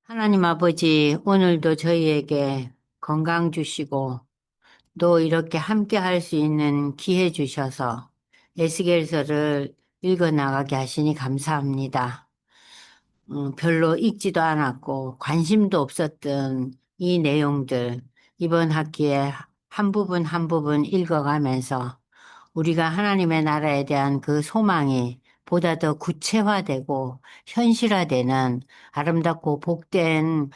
하나님 아버지, 오늘도 저희에게 건강 주시고, 또 이렇게 함께 할 수 있는 기회 주셔서 에스겔서를 읽어 나가게 하시니 감사합니다. 별로 읽지도 않았고, 관심도 없었던 이 내용들, 이번 학기에 한 부분 한 부분 읽어가면서 우리가 하나님의 나라에 대한 그 소망이 보다 더 구체화되고 현실화되는 아름답고 복된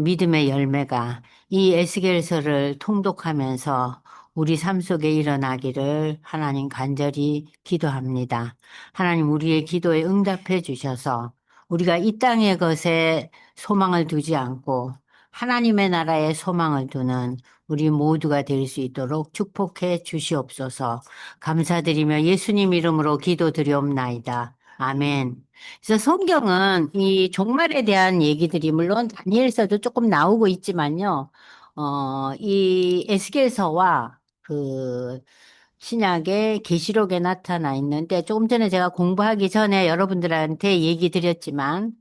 믿음의 열매가 이 에스겔서를 통독하면서 우리 삶 속에 일어나기를 하나님 간절히 기도합니다. 하나님 우리의 기도에 응답해 주셔서 우리가 이 땅의 것에 소망을 두지 않고 하나님의 나라에 소망을 두는 우리 모두가 될 수 있도록 축복해 주시옵소서. 감사드리며 예수님 이름으로 기도드리옵나이다. 아멘. 그래서 성경은 이 종말에 대한 얘기들이 물론 다니엘서도 조금 나오고 있지만요. 이 에스겔서와 그 신약의 계시록에 나타나 있는데 조금 전에 제가 공부하기 전에 여러분들한테 얘기 드렸지만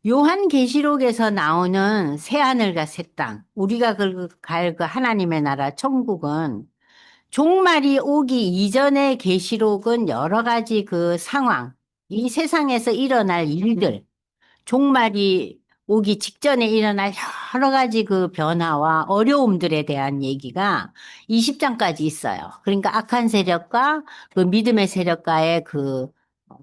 요한계시록에서 나오는 새하늘과 새 땅, 우리가 갈 그 하나님의 나라 천국은 종말이 오기 이전의 계시록은 여러 가지 그 상황, 이 세상에서 일어날 일들, 종말이 오기 직전에 일어날 여러 가지 그 변화와 어려움들에 대한 얘기가 20장까지 있어요. 그러니까 악한 세력과 그 믿음의 세력과의 그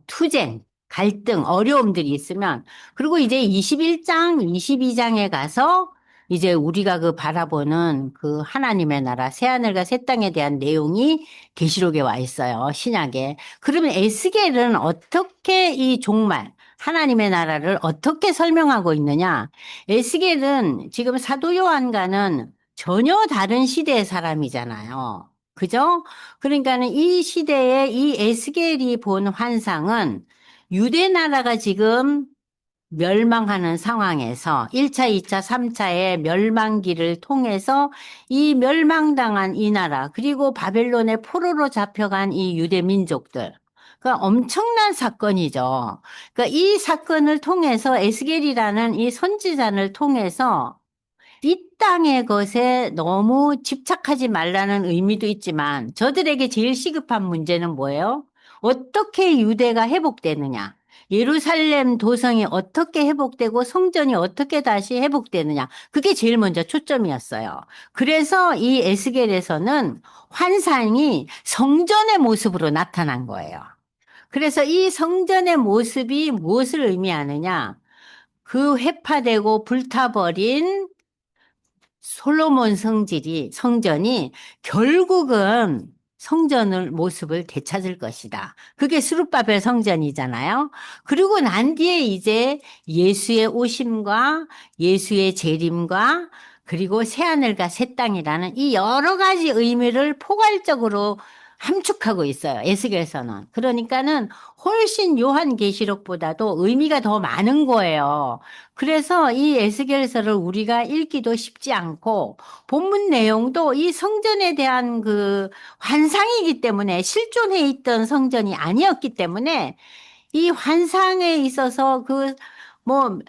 투쟁, 갈등, 어려움들이 있으면, 그리고 이제 21장, 22장에 가서 이제 우리가 그 바라보는 그 하나님의 나라, 새하늘과 새 땅에 대한 내용이 계시록에 와 있어요. 신약에. 그러면 에스겔은 어떻게 이 종말, 하나님의 나라를 어떻게 설명하고 있느냐? 에스겔은 지금 사도 요한과는 전혀 다른 시대의 사람이잖아요. 그죠? 그러니까는 이 시대에 이 에스겔이 본 환상은 유대 나라가 지금 멸망하는 상황에서 1차, 2차, 3차의 멸망기를 통해서 이 멸망당한 이 나라, 그리고 바벨론의 포로로 잡혀간 이 유대 민족들. 그러니까 엄청난 사건이죠. 그러니까 이 사건을 통해서 에스겔이라는 이 선지자를 통해서 이 땅의 것에 너무 집착하지 말라는 의미도 있지만 저들에게 제일 시급한 문제는 뭐예요? 어떻게 유대가 회복되느냐? 예루살렘 도성이 어떻게 회복되고 성전이 어떻게 다시 회복되느냐? 그게 제일 먼저 초점이었어요. 그래서 이 에스겔에서는 환상이 성전의 모습으로 나타난 거예요. 그래서 이 성전의 모습이 무엇을 의미하느냐? 그 회파되고 불타버린 솔로몬 성전이 결국은 성전을 모습을 되찾을 것이다. 그게 스룹바벨 성전이잖아요. 그리고 난 뒤에 이제 예수의 오심과 예수의 재림과 그리고 새하늘과 새 땅이라는 이 여러 가지 의미를 포괄적으로 함축하고 있어요. 에스겔서는. 그러니까는 훨씬 요한계시록보다도 의미가 더 많은 거예요. 그래서 이 에스겔서를 우리가 읽기도 쉽지 않고 본문 내용도 이 성전에 대한 그 환상이기 때문에 실존해 있던 성전이 아니었기 때문에 이 환상에 있어서 그 뭐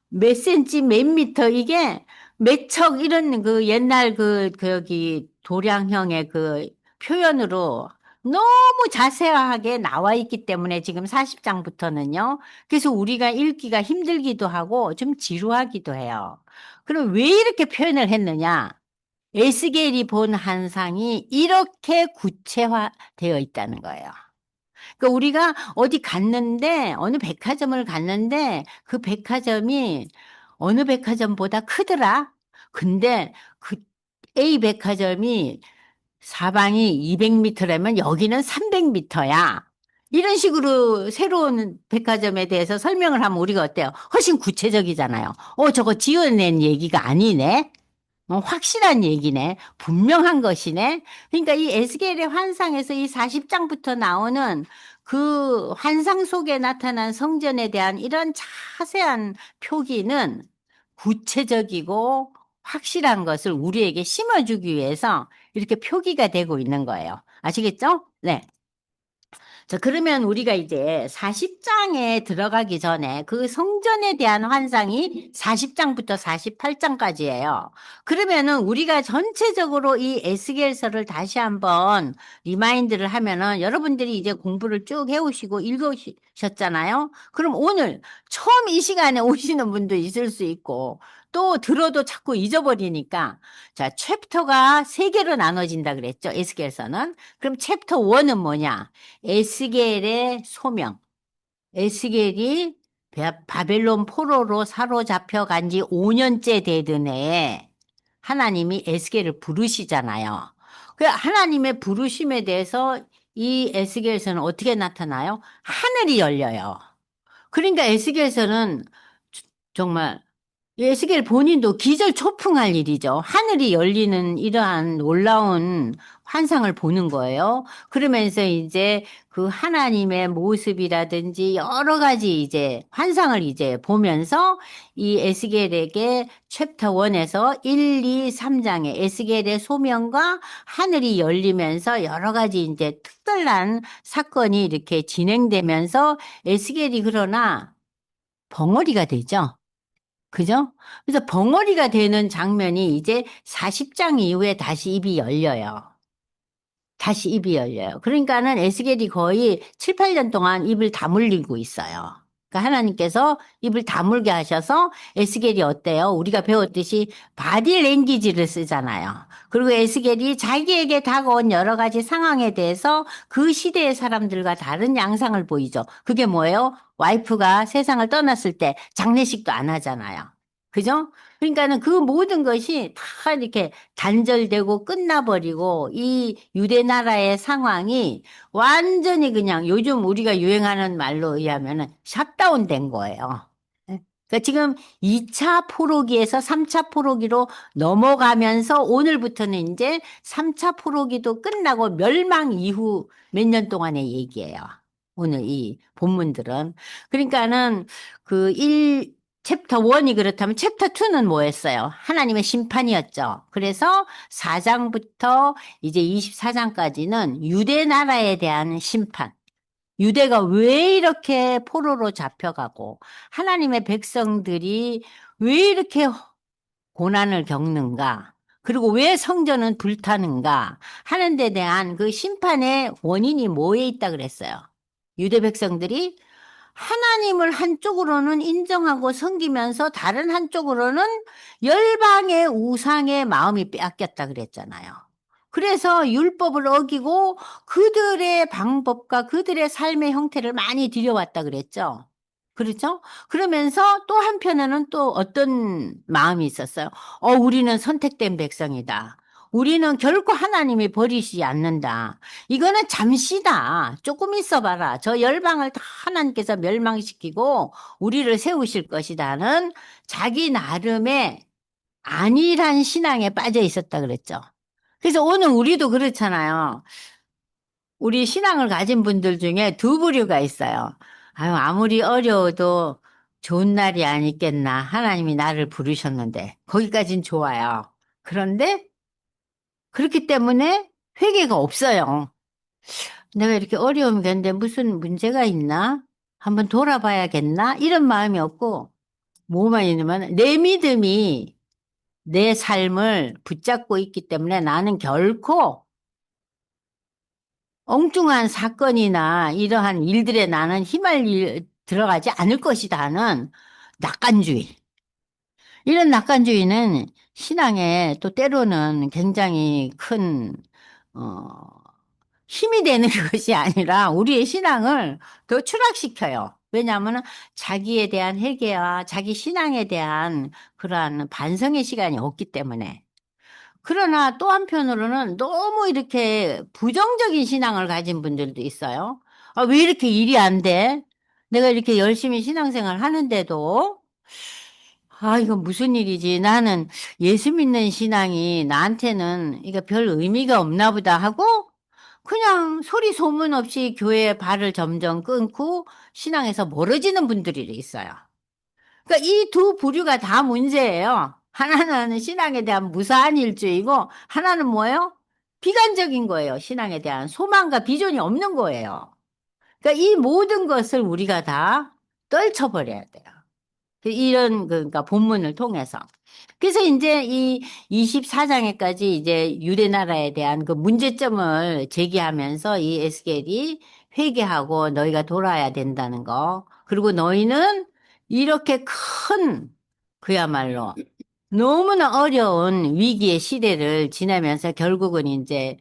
몇 센치 몇 미터 이게 몇 척 이런 그 옛날 그 여기 도량형의 그 표현으로 너무 자세하게 나와 있기 때문에 지금 40장부터는요. 그래서 우리가 읽기가 힘들기도 하고 좀 지루하기도 해요. 그럼 왜 이렇게 표현을 했느냐? 에스겔이 본 환상이 이렇게 구체화되어 있다는 거예요. 그러니까 우리가 어디 갔는데 어느 백화점을 갔는데 그 백화점이 어느 백화점보다 크더라. 근데 그 A 백화점이 사방이 200m라면 여기는 300m야. 이런 식으로 새로운 백화점에 대해서 설명을 하면 우리가 어때요? 훨씬 구체적이잖아요. 저거 지어낸 얘기가 아니네. 확실한 얘기네. 분명한 것이네. 그러니까 이 에스겔의 환상에서 이 40장부터 나오는 그 환상 속에 나타난 성전에 대한 이런 자세한 표기는 구체적이고 확실한 것을 우리에게 심어주기 위해서 이렇게 표기가 되고 있는 거예요. 아시겠죠? 네. 자, 그러면 우리가 이제 40장에 들어가기 전에 그 성전에 대한 환상이 40장부터 48장까지예요. 그러면은 우리가 전체적으로 이 에스겔서를 다시 한번 리마인드를 하면은 여러분들이 이제 공부를 쭉 해오시고 읽으셨잖아요. 그럼 오늘 처음 이 시간에 오시는 분도 있을 수 있고 또 들어도 자꾸 잊어버리니까 자, 챕터가 세 개로 나눠진다 그랬죠. 에스겔서는. 그럼 챕터 1은 뭐냐? 에스겔의 소명. 에스겔이 바벨론 포로로 사로잡혀 간지 5년째 되던 해에 하나님이 에스겔을 부르시잖아요. 그 하나님의 부르심에 대해서 이 에스겔에서는 어떻게 나타나요? 하늘이 열려요. 그러니까 에스겔에서는 정말 에스겔 본인도 기절초풍할 일이죠. 하늘이 열리는 이러한 놀라운 환상을 보는 거예요. 그러면서 이제 그 하나님의 모습이라든지 여러 가지 이제 환상을 이제 보면서 이 에스겔에게 챕터 1에서 1, 2, 3장의 에스겔의 소명과 하늘이 열리면서 여러 가지 이제 특별한 사건이 이렇게 진행되면서 에스겔이 그러나 벙어리가 되죠. 그죠? 그래서 벙어리가 되는 장면이 이제 40장 이후에 다시 입이 열려요. 다시 입이 열려요. 그러니까는 에스겔이 거의 7, 8년 동안 입을 다물리고 있어요. 그러니까 하나님께서 입을 다물게 하셔서 에스겔이 어때요? 우리가 배웠듯이 바디 랭귀지를 쓰잖아요. 그리고 에스겔이 자기에게 다가온 여러 가지 상황에 대해서 그 시대의 사람들과 다른 양상을 보이죠. 그게 뭐예요? 와이프가 세상을 떠났을 때 장례식도 안 하잖아요. 그죠? 그러니까는 그 모든 것이 다 이렇게 단절되고 끝나버리고 이 유대 나라의 상황이 완전히 그냥 요즘 우리가 유행하는 말로 의하면은 샷다운 된 거예요. 네. 그러니까 지금 2차 포로기에서 3차 포로기로 넘어가면서 오늘부터는 이제 3차 포로기도 끝나고 멸망 이후 몇 년 동안의 얘기예요. 오늘 이 본문들은. 그러니까는 그 챕터 1이 그렇다면 챕터 2는 뭐였어요? 하나님의 심판이었죠. 그래서 4장부터 이제 24장까지는 유대 나라에 대한 심판. 유대가 왜 이렇게 포로로 잡혀가고 하나님의 백성들이 왜 이렇게 고난을 겪는가? 그리고 왜 성전은 불타는가? 하는 데 대한 그 심판의 원인이 뭐에 있다 그랬어요? 유대 백성들이 하나님을 한쪽으로는 인정하고 섬기면서 다른 한쪽으로는 열방의 우상의 마음이 빼앗겼다 그랬잖아요. 그래서 율법을 어기고 그들의 방법과 그들의 삶의 형태를 많이 들여왔다 그랬죠. 그렇죠? 그러면서 또 한편에는 또 어떤 마음이 있었어요. 우리는 선택된 백성이다. 우리는 결코 하나님이 버리시지 않는다. 이거는 잠시다. 조금 있어봐라. 저 열방을 다 하나님께서 멸망시키고 우리를 세우실 것이다는 자기 나름의 안일한 신앙에 빠져 있었다 그랬죠. 그래서 오늘 우리도 그렇잖아요. 우리 신앙을 가진 분들 중에 두 부류가 있어요. 아유, 아무리 어려워도 좋은 날이 아니겠나. 하나님이 나를 부르셨는데. 거기까진 좋아요. 그런데 그렇기 때문에 회개가 없어요. 내가 이렇게 어려움이 있는데 무슨 문제가 있나? 한번 돌아봐야겠나? 이런 마음이 없고, 뭐만 있냐면, 내 믿음이 내 삶을 붙잡고 있기 때문에 나는 결코 엉뚱한 사건이나 이러한 일들에 나는 들어가지 않을 것이다는 낙관주의. 이런 낙관주의는 신앙에 또 때로는 굉장히 큰, 어, 힘이 되는 것이 아니라 우리의 신앙을 더 추락시켜요. 왜냐하면 자기에 대한 회개와 자기 신앙에 대한 그러한 반성의 시간이 없기 때문에. 그러나 또 한편으로는 너무 이렇게 부정적인 신앙을 가진 분들도 있어요. 왜 이렇게 일이 안 돼? 내가 이렇게 열심히 신앙생활 하는데도 이건 무슨 일이지? 나는 예수 믿는 신앙이 나한테는 이게 별 의미가 없나 보다 하고 그냥 소리 소문 없이 교회에 발을 점점 끊고 신앙에서 멀어지는 분들이 있어요. 그러니까 이 두 부류가 다 문제예요. 하나는 신앙에 대한 무사한 일주이고 하나는 뭐예요? 비관적인 거예요. 신앙에 대한 소망과 비전이 없는 거예요. 그러니까 이 모든 것을 우리가 다 떨쳐버려야 돼요. 그러니까 본문을 통해서. 그래서 이제 이 24장에까지 이제 유대 나라에 대한 그 문제점을 제기하면서 이 에스겔이 회개하고 너희가 돌아야 된다는 거. 그리고 너희는 이렇게 큰 그야말로 너무나 어려운 위기의 시대를 지나면서 결국은 이제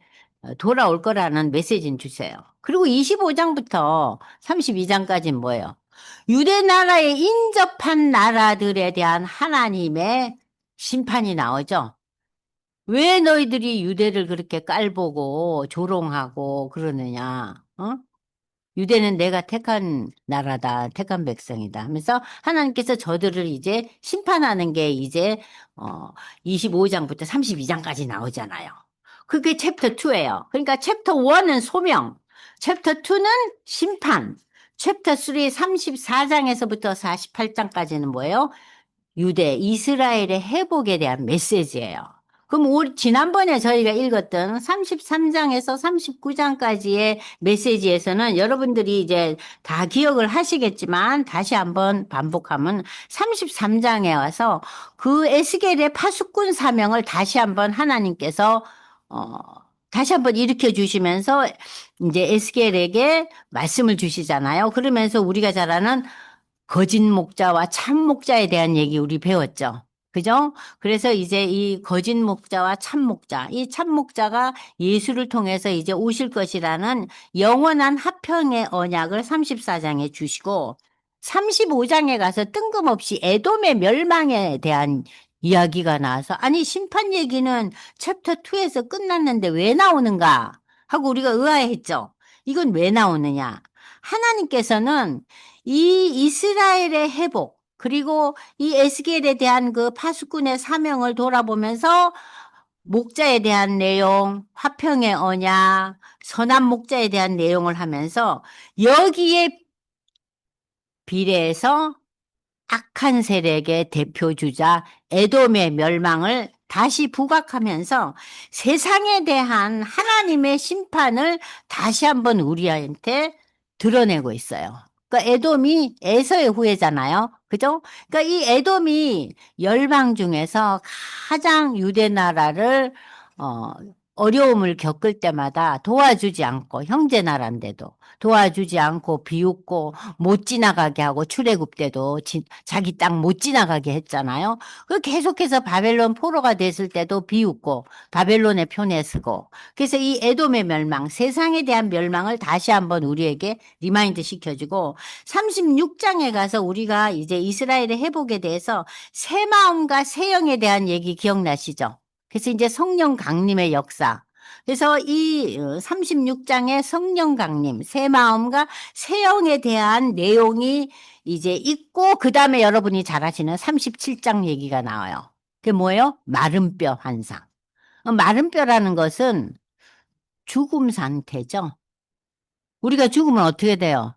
돌아올 거라는 메시지는 주세요. 그리고 25장부터 32장까지는 뭐예요? 유대 나라에 인접한 나라들에 대한 하나님의 심판이 나오죠. 왜 너희들이 유대를 그렇게 깔보고 조롱하고 그러느냐? 어? 유대는 내가 택한 나라다, 택한 백성이다 하면서 하나님께서 저들을 이제 심판하는 게 이제, 어, 25장부터 32장까지 나오잖아요. 그게 챕터 2예요. 그러니까 챕터 1은 소명, 챕터 2는 심판, 챕터 3 34장에서부터 48장까지는 뭐예요? 유대, 이스라엘의 회복에 대한 메시지예요. 그럼 지난번에 저희가 읽었던 33장에서 39장까지의 메시지에서는 여러분들이 이제 다 기억을 하시겠지만 다시 한번 반복하면 33장에 와서 그 에스겔의 파수꾼 사명을 다시 한번 하나님께서 어 다시 한번 일으켜 주시면서 이제 에스겔에게 말씀을 주시잖아요. 그러면서 우리가 잘 아는 거짓 목자와 참 목자에 대한 얘기 우리 배웠죠. 그죠? 그래서 이제 이 거짓 목자와 참 목자, 이 참 목자가 예수를 통해서 이제 오실 것이라는 영원한 화평의 언약을 34장에 주시고 35장에 가서 뜬금없이 에돔의 멸망에 대한 이야기가 나와서 아니 심판 얘기는 챕터 2에서 끝났는데 왜 나오는가 하고 우리가 의아해했죠. 이건 왜 나오느냐? 하나님께서는 이 이스라엘의 회복, 그리고 이 에스겔에 대한 그 파수꾼의 사명을 돌아보면서 목자에 대한 내용, 화평의 언약, 선한 목자에 대한 내용을 하면서 여기에 비례해서 악한 세력의 대표주자 에돔의 멸망을 다시 부각하면서 세상에 대한 하나님의 심판을 다시 한번 우리한테 드러내고 있어요. 그러니까 에돔이 에서의 후예잖아요. 그죠? 그러니까 이 에돔이 열방 중에서 가장 유대 나라를 어, 어려움을 겪을 때마다 도와주지 않고 형제 나라인데도 도와주지 않고 비웃고 못 지나가게 하고 출애굽 때도 자기 땅 못 지나가게 했잖아요. 그 계속해서 바벨론 포로가 됐을 때도 비웃고 바벨론의 편에 서고 그래서 이 에돔의 멸망, 세상에 대한 멸망을 다시 한번 우리에게 리마인드 시켜주고 36장에 가서 우리가 이제 이스라엘의 회복에 대해서 새 마음과 새 영에 대한 얘기 기억나시죠? 그래서 이제 성령 강림의 역사. 그래서 이 36장의 성령 강림, 새 마음과 새 영에 대한 내용이 이제 있고, 그 다음에 여러분이 잘 아시는 37장 얘기가 나와요. 그게 뭐예요? 마른 뼈 환상. 마른 뼈라는 것은 죽음 상태죠. 우리가 죽으면 어떻게 돼요?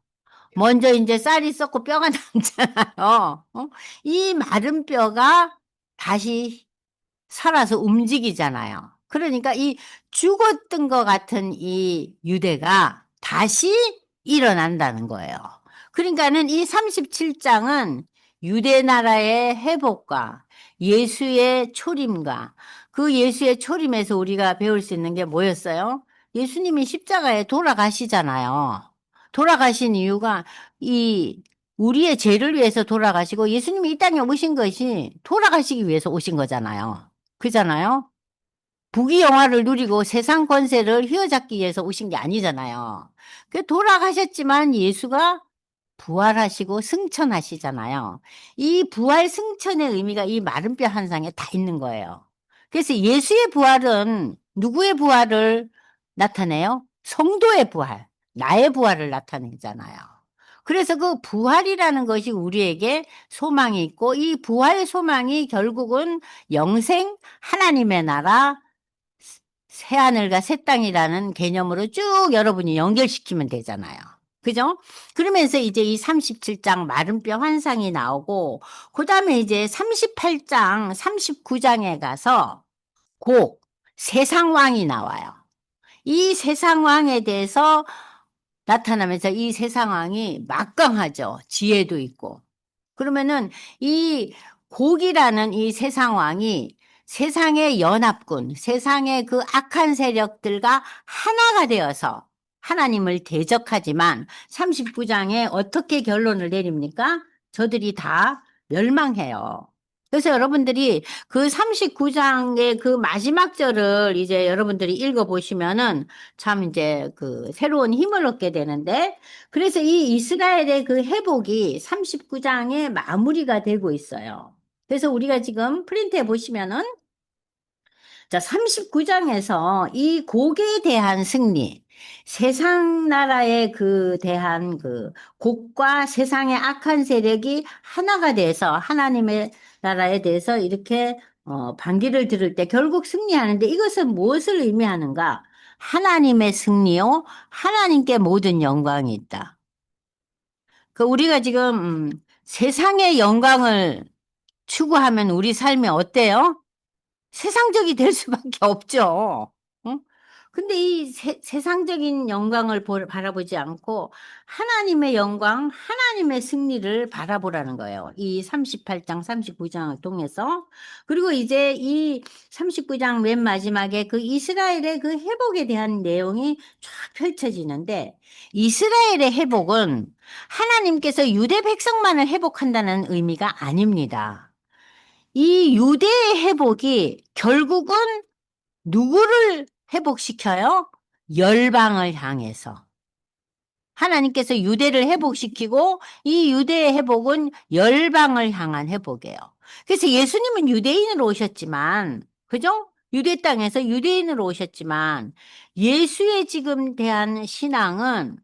먼저 이제 쌀이 썩고 뼈가 남잖아요. 이 마른 뼈가 다시 살아서 움직이잖아요. 그러니까 이 죽었던 것 같은 이 유대가 다시 일어난다는 거예요. 그러니까는 이 37장은 유대 나라의 회복과 예수의 초림과 그 예수의 초림에서 우리가 배울 수 있는 게 뭐였어요? 예수님이 십자가에 돌아가시잖아요. 돌아가신 이유가 이 우리의 죄를 위해서 돌아가시고 예수님이 이 땅에 오신 것이 돌아가시기 위해서 오신 거잖아요. 그잖아요? 부귀영화를 누리고 세상 권세를 휘어잡기 위해서 오신 게 아니잖아요. 그 돌아가셨지만 예수가 부활하시고 승천하시잖아요. 이 부활 승천의 의미가 이 마른 뼈 한상에 다 있는 거예요. 그래서 예수의 부활은 누구의 부활을 나타내요? 성도의 부활, 나의 부활을 나타내잖아요. 그래서 그 부활이라는 것이 우리에게 소망이 있고 이 부활 소망이 결국은 영생, 하나님의 나라, 새하늘과 새 땅이라는 개념으로 쭉 여러분이 연결시키면 되잖아요. 그죠? 그러면서 이제 이 37장 마른뼈 환상이 나오고, 그 다음에 이제 38장, 39장에 가서 곡, 세상왕이 나와요. 이 세상왕에 대해서 나타나면서 이 세 상황이 막강하죠. 지혜도 있고. 그러면은 이 곡이라는 이 세 상황이 세상의 연합군, 세상의 그 악한 세력들과 하나가 되어서 하나님을 대적하지만 39장에 어떻게 결론을 내립니까? 저들이 다 멸망해요. 그래서 여러분들이 그 39장의 그 마지막 절을 이제 여러분들이 읽어보시면은 참 이제 그 새로운 힘을 얻게 되는데, 그래서 이 이스라엘의 그 회복이 39장의 마무리가 되고 있어요. 그래서 우리가 지금 프린트해 보시면은, 자, 39장에서 이 곡에 대한 승리, 세상 나라에 그 대한 그 곡과 세상의 악한 세력이 하나가 돼서 하나님의 나라에 대해서 이렇게 반기를 들을 때 결국 승리하는데, 이것은 무엇을 의미하는가? 하나님의 승리요, 하나님께 모든 영광이 있다. 그 우리가 지금 세상의 영광을 추구하면 우리 삶이 어때요? 세상적이 될 수밖에 없죠. 응? 근데 이 세상적인 영광을 바라보지 않고 하나님의 영광, 하나님의 승리를 바라보라는 거예요. 이 38장, 39장을 통해서. 그리고 이제 이 39장 맨 마지막에 그 이스라엘의 그 회복에 대한 내용이 쫙 펼쳐지는데, 이스라엘의 회복은 하나님께서 유대 백성만을 회복한다는 의미가 아닙니다. 이 유대의 회복이 결국은 누구를 회복시켜요? 열방을 향해서. 하나님께서 유대를 회복시키고 이 유대의 회복은 열방을 향한 회복이에요. 그래서 예수님은 유대인으로 오셨지만, 그죠? 유대 땅에서 유대인으로 오셨지만, 예수의 지금 대한 신앙은,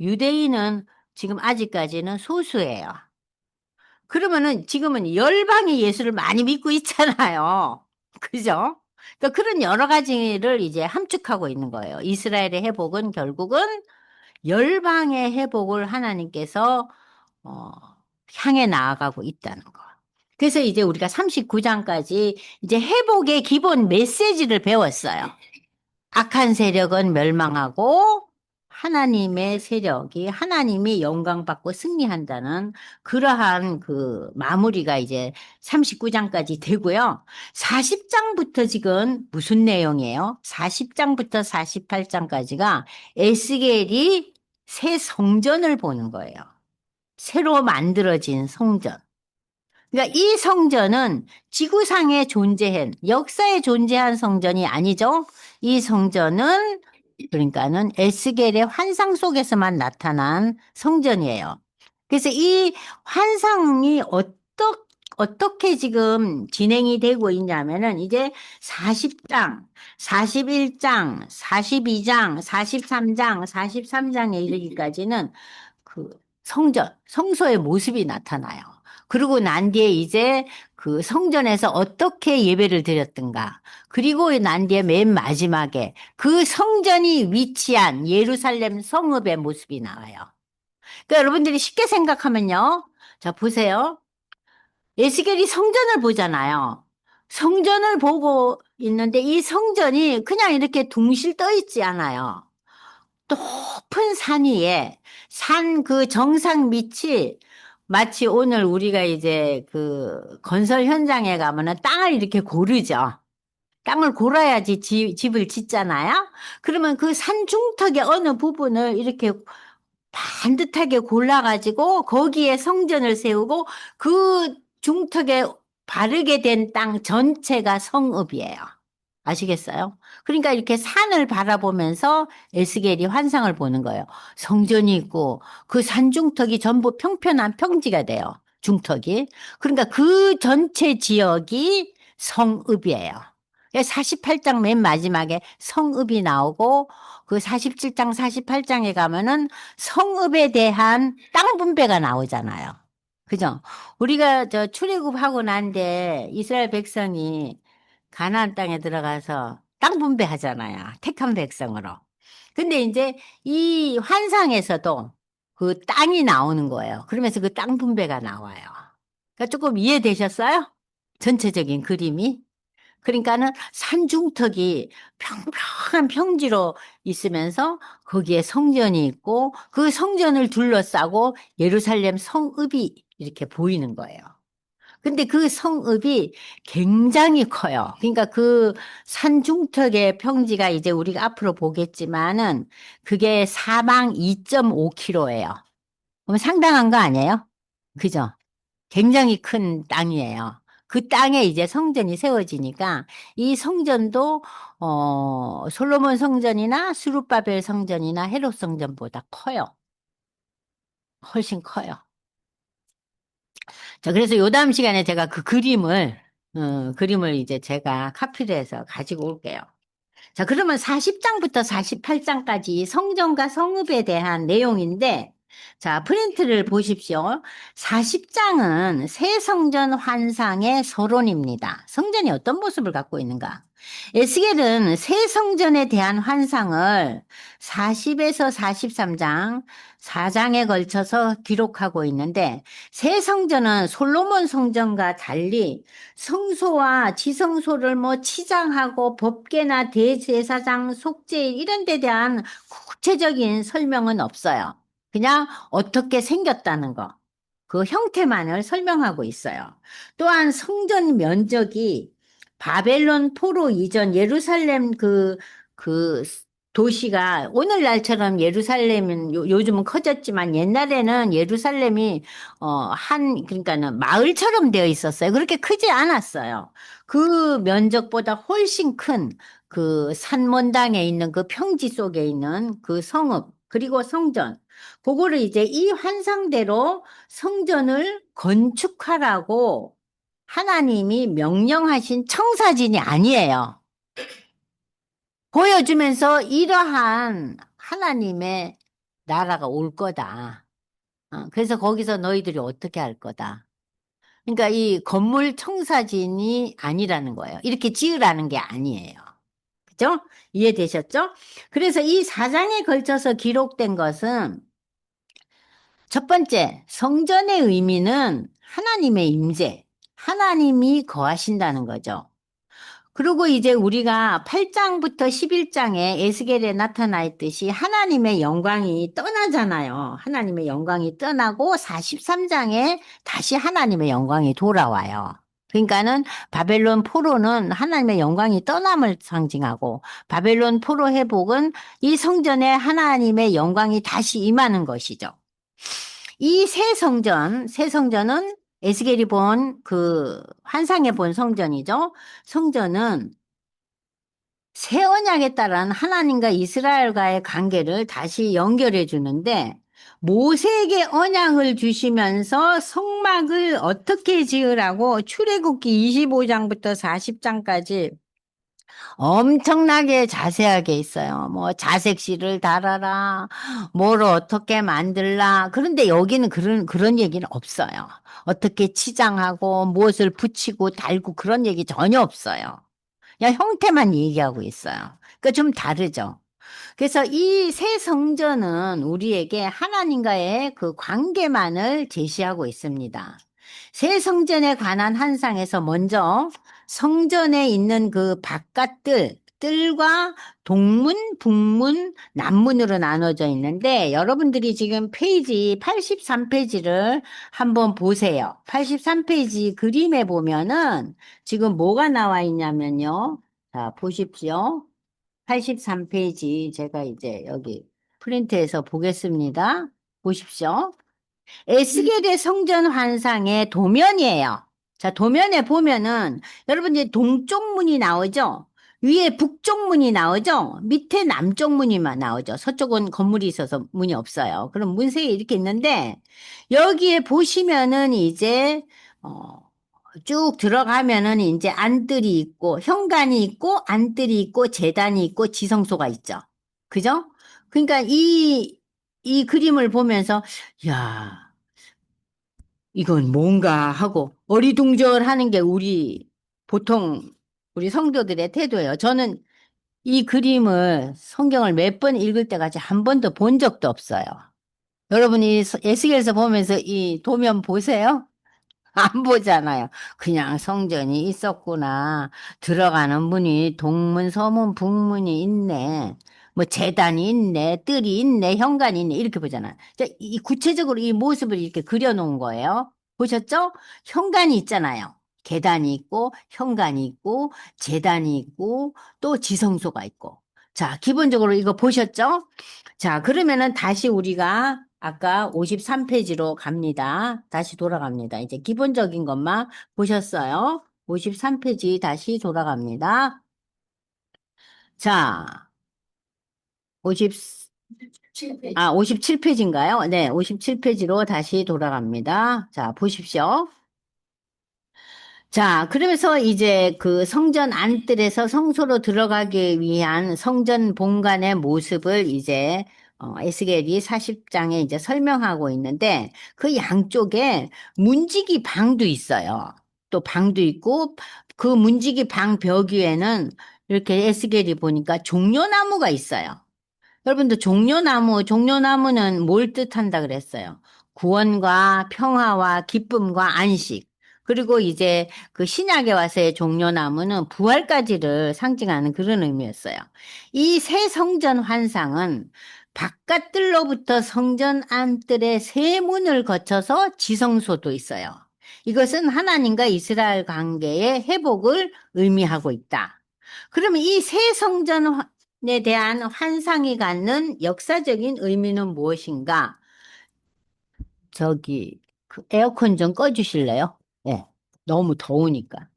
유대인은 지금 아직까지는 소수예요. 그러면은 지금은 열방이 예수를 많이 믿고 있잖아요. 그죠? 그러니까 그런 여러 가지를 이제 함축하고 있는 거예요. 이스라엘의 회복은 결국은 열방의 회복을 하나님께서 어, 향해 나아가고 있다는 거. 그래서 이제 우리가 39장까지 이제 회복의 기본 메시지를 배웠어요. 악한 세력은 멸망하고 하나님의 세력이, 하나님이 영광받고 승리한다는 그러한 그 마무리가 이제 39장까지 되고요. 40장부터 지금 무슨 내용이에요? 40장부터 48장까지가 에스겔이 새 성전을 보는 거예요. 새로 만들어진 성전. 그러니까 이 성전은 지구상에 존재한, 역사에 존재한 성전이 아니죠. 이 성전은, 그러니까는 에스겔의 환상 속에서만 나타난 성전이에요. 그래서 이 환상이 어떻게 지금 진행이 되고 있냐면은 이제 40장, 41장, 42장, 43장, 43장에 이르기까지는 그 성소의 모습이 나타나요. 그리고 난 뒤에 이제 그 성전에서 어떻게 예배를 드렸던가. 그리고 난 뒤에 맨 마지막에 그 성전이 위치한 예루살렘 성읍의 모습이 나와요. 그러니까 여러분들이 쉽게 생각하면요. 자, 보세요. 에스겔이 성전을 보잖아요. 성전을 보고 있는데 이 성전이 그냥 이렇게 둥실 떠 있지 않아요. 높은 산 위에 산 그 정상 밑이 마치 오늘 우리가 이제 그 건설 현장에 가면은 땅을 이렇게 고르죠. 땅을 골아야지 집을 짓잖아요. 그러면 그 산 중턱의 어느 부분을 이렇게 반듯하게 골라가지고 거기에 성전을 세우고 그 중턱에 바르게 된 땅 전체가 성읍이에요. 아시겠어요? 그러니까 이렇게 산을 바라보면서 에스겔이 환상을 보는 거예요. 성전이 있고 그 산 중턱이 전부 평평한 평지가 돼요. 중턱이. 그러니까 그 전체 지역이 성읍이에요. 48장 맨 마지막에 성읍이 나오고 그 47장, 48장에 가면은 성읍에 대한 땅 분배가 나오잖아요. 그죠? 우리가 저 출애굽하고 난 뒤에 이스라엘 백성이 가나안 땅에 들어가서 땅 분배하잖아요. 택한 백성으로. 근데 이제 이 환상에서도 그 땅이 나오는 거예요. 그러면서 그 땅 분배가 나와요. 그러니까 조금 이해되셨어요? 전체적인 그림이? 그러니까는 산중턱이 평평한 평지로 있으면서 거기에 성전이 있고 그 성전을 둘러싸고 예루살렘 성읍이 이렇게 보이는 거예요. 근데 그 성읍이 굉장히 커요. 그러니까 그 산중턱의 평지가 이제 우리가 앞으로 보겠지만은 그게 사방 2.5km예요. 그럼 상당한 거 아니에요? 그죠? 굉장히 큰 땅이에요. 그 땅에 이제 성전이 세워지니까 이 성전도 솔로몬 성전이나 스룹바벨 성전이나 헤롯 성전보다 커요. 훨씬 커요. 자, 그래서 요 다음 시간에 제가 그 그림을 이제 제가 카피를 해서 가지고 올게요. 자, 그러면 40장부터 48장까지 성전과 성읍에 대한 내용인데, 자, 프린트를 보십시오. 40장은 새 성전 환상의 서론입니다. 성전이 어떤 모습을 갖고 있는가? 에스겔은 새 성전에 대한 환상을 40에서 43장, 4장에 걸쳐서 기록하고 있는데, 새 성전은 솔로몬 성전과 달리 성소와 지성소를 뭐 치장하고 법궤나 대제사장 속죄일 이런 데 대한 구체적인 설명은 없어요. 그냥 어떻게 생겼다는 거. 그 형태만을 설명하고 있어요. 또한 성전 면적이 바벨론 포로 이전 예루살렘 그 도시가 오늘날처럼 예루살렘은 요즘은 커졌지만 옛날에는 예루살렘이 그러니까는 마을처럼 되어 있었어요. 그렇게 크지 않았어요. 그 면적보다 훨씬 큰 그 산몬당에 있는 그 평지 속에 있는 그 성읍, 그리고 성전. 그거를 이제 이 환상대로 성전을 건축하라고 하나님이 명령하신 청사진이 아니에요. 보여주면서 이러한 하나님의 나라가 올 거다. 그래서 거기서 너희들이 어떻게 할 거다. 그러니까 이 건물 청사진이 아니라는 거예요. 이렇게 지으라는 게 아니에요. 그죠? 이해되셨죠? 그래서 이 사장에 걸쳐서 기록된 것은 첫 번째, 성전의 의미는 하나님의 임재, 하나님이 거하신다는 거죠. 그리고 이제 우리가 8장부터 11장에 에스겔에 나타나 있듯이 하나님의 영광이 떠나잖아요. 하나님의 영광이 떠나고 43장에 다시 하나님의 영광이 돌아와요. 그러니까는 바벨론 포로는 하나님의 영광이 떠남을 상징하고 바벨론 포로 회복은 이 성전에 하나님의 영광이 다시 임하는 것이죠. 이 새 성전은 에스겔이 본 그 환상에 본 성전이죠. 성전은 새 언약에 따른 하나님과 이스라엘과의 관계를 다시 연결해 주는데 모세에게 언약을 주시면서 성막을 어떻게 지으라고 출애굽기 25장부터 40장까지 엄청나게 자세하게 있어요. 뭐 자색실을 달아라, 뭘 어떻게 만들라. 그런데 여기는 그런 얘기는 없어요. 어떻게 치장하고 무엇을 붙이고 달고 그런 얘기 전혀 없어요. 그냥 형태만 얘기하고 있어요. 그러니까 좀 다르죠. 그래서 이 새 성전은 우리에게 하나님과의 그 관계만을 제시하고 있습니다. 새 성전에 관한 한상에서 먼저 성전에 있는 그 바깥뜰, 뜰과 동문, 북문, 남문으로 나눠져 있는데 여러분들이 지금 페이지 83페이지를 한번 보세요. 83페이지 그림에 보면은 지금 뭐가 나와 있냐면요. 자, 보십시오. 83페이지 제가 이제 여기 프린트해서 보겠습니다. 보십시오. 에스겔의 성전 환상의 도면이에요. 자, 도면에 보면은 여러분 이제 동쪽 문이 나오죠? 위에 북쪽 문이 나오죠? 밑에 남쪽 문이만 나오죠? 서쪽은 건물이 있어서 문이 없어요. 그럼 문색이 이렇게 있는데 여기에 보시면은 이제 쭉 들어가면은 이제 안뜰이 있고 현관이 있고 안뜰이 있고 제단이 있고 지성소가 있죠. 그죠? 그러니까 이 그림을 보면서 야, 이건 뭔가 하고 어리둥절하는 게 보통 우리 성도들의 태도예요. 저는 이 그림을 성경을 몇 번 읽을 때까지 한 번도 본 적도 없어요. 여러분이 에스겔서 보면서 이 도면 보세요. 안 보잖아요. 그냥 성전이 있었구나. 들어가는 문이 동문, 서문, 북문이 있네. 뭐 제단이 있네, 뜰이 있네, 현관이 있네 이렇게 보잖아요. 자, 이 구체적으로 이 모습을 이렇게 그려놓은 거예요. 보셨죠? 현관이 있잖아요. 계단이 있고, 현관이 있고, 제단이 있고, 또 지성소가 있고. 자, 기본적으로 이거 보셨죠? 자, 그러면은 다시 우리가 아까 53페이지로 갑니다. 다시 돌아갑니다. 이제 기본적인 것만 보셨어요. 53페이지 다시 돌아갑니다. 자, 50, 57페이지인가요? 네, 57페이지로 다시 돌아갑니다. 자, 보십시오. 자, 그러면서 이제 그 성전 안뜰에서 성소로 들어가기 위한 성전 본관의 모습을 이제 에스겔이 40장에 이제 설명하고 있는데 그 양쪽에 문지기 방도 있어요. 또 방도 있고 그 문지기 방 벽 위에는 이렇게 에스겔이 보니까 종려나무가 있어요. 여러분들 종려나무는 뭘 뜻한다 그랬어요? 구원과 평화와 기쁨과 안식. 그리고 이제 그 신약에 와서의 종려나무는 부활까지를 상징하는 그런 의미였어요. 이 새 성전 환상은 바깥뜰로부터 성전 안뜰의 세 문을 거쳐서 지성소도 있어요. 이것은 하나님과 이스라엘 관계의 회복을 의미하고 있다. 그러면 이 새 성전 에 대한 환상이 갖는 역사적인 의미는 무엇인가? 그 에어컨 좀 꺼주실래요? 네, 너무 더우니까.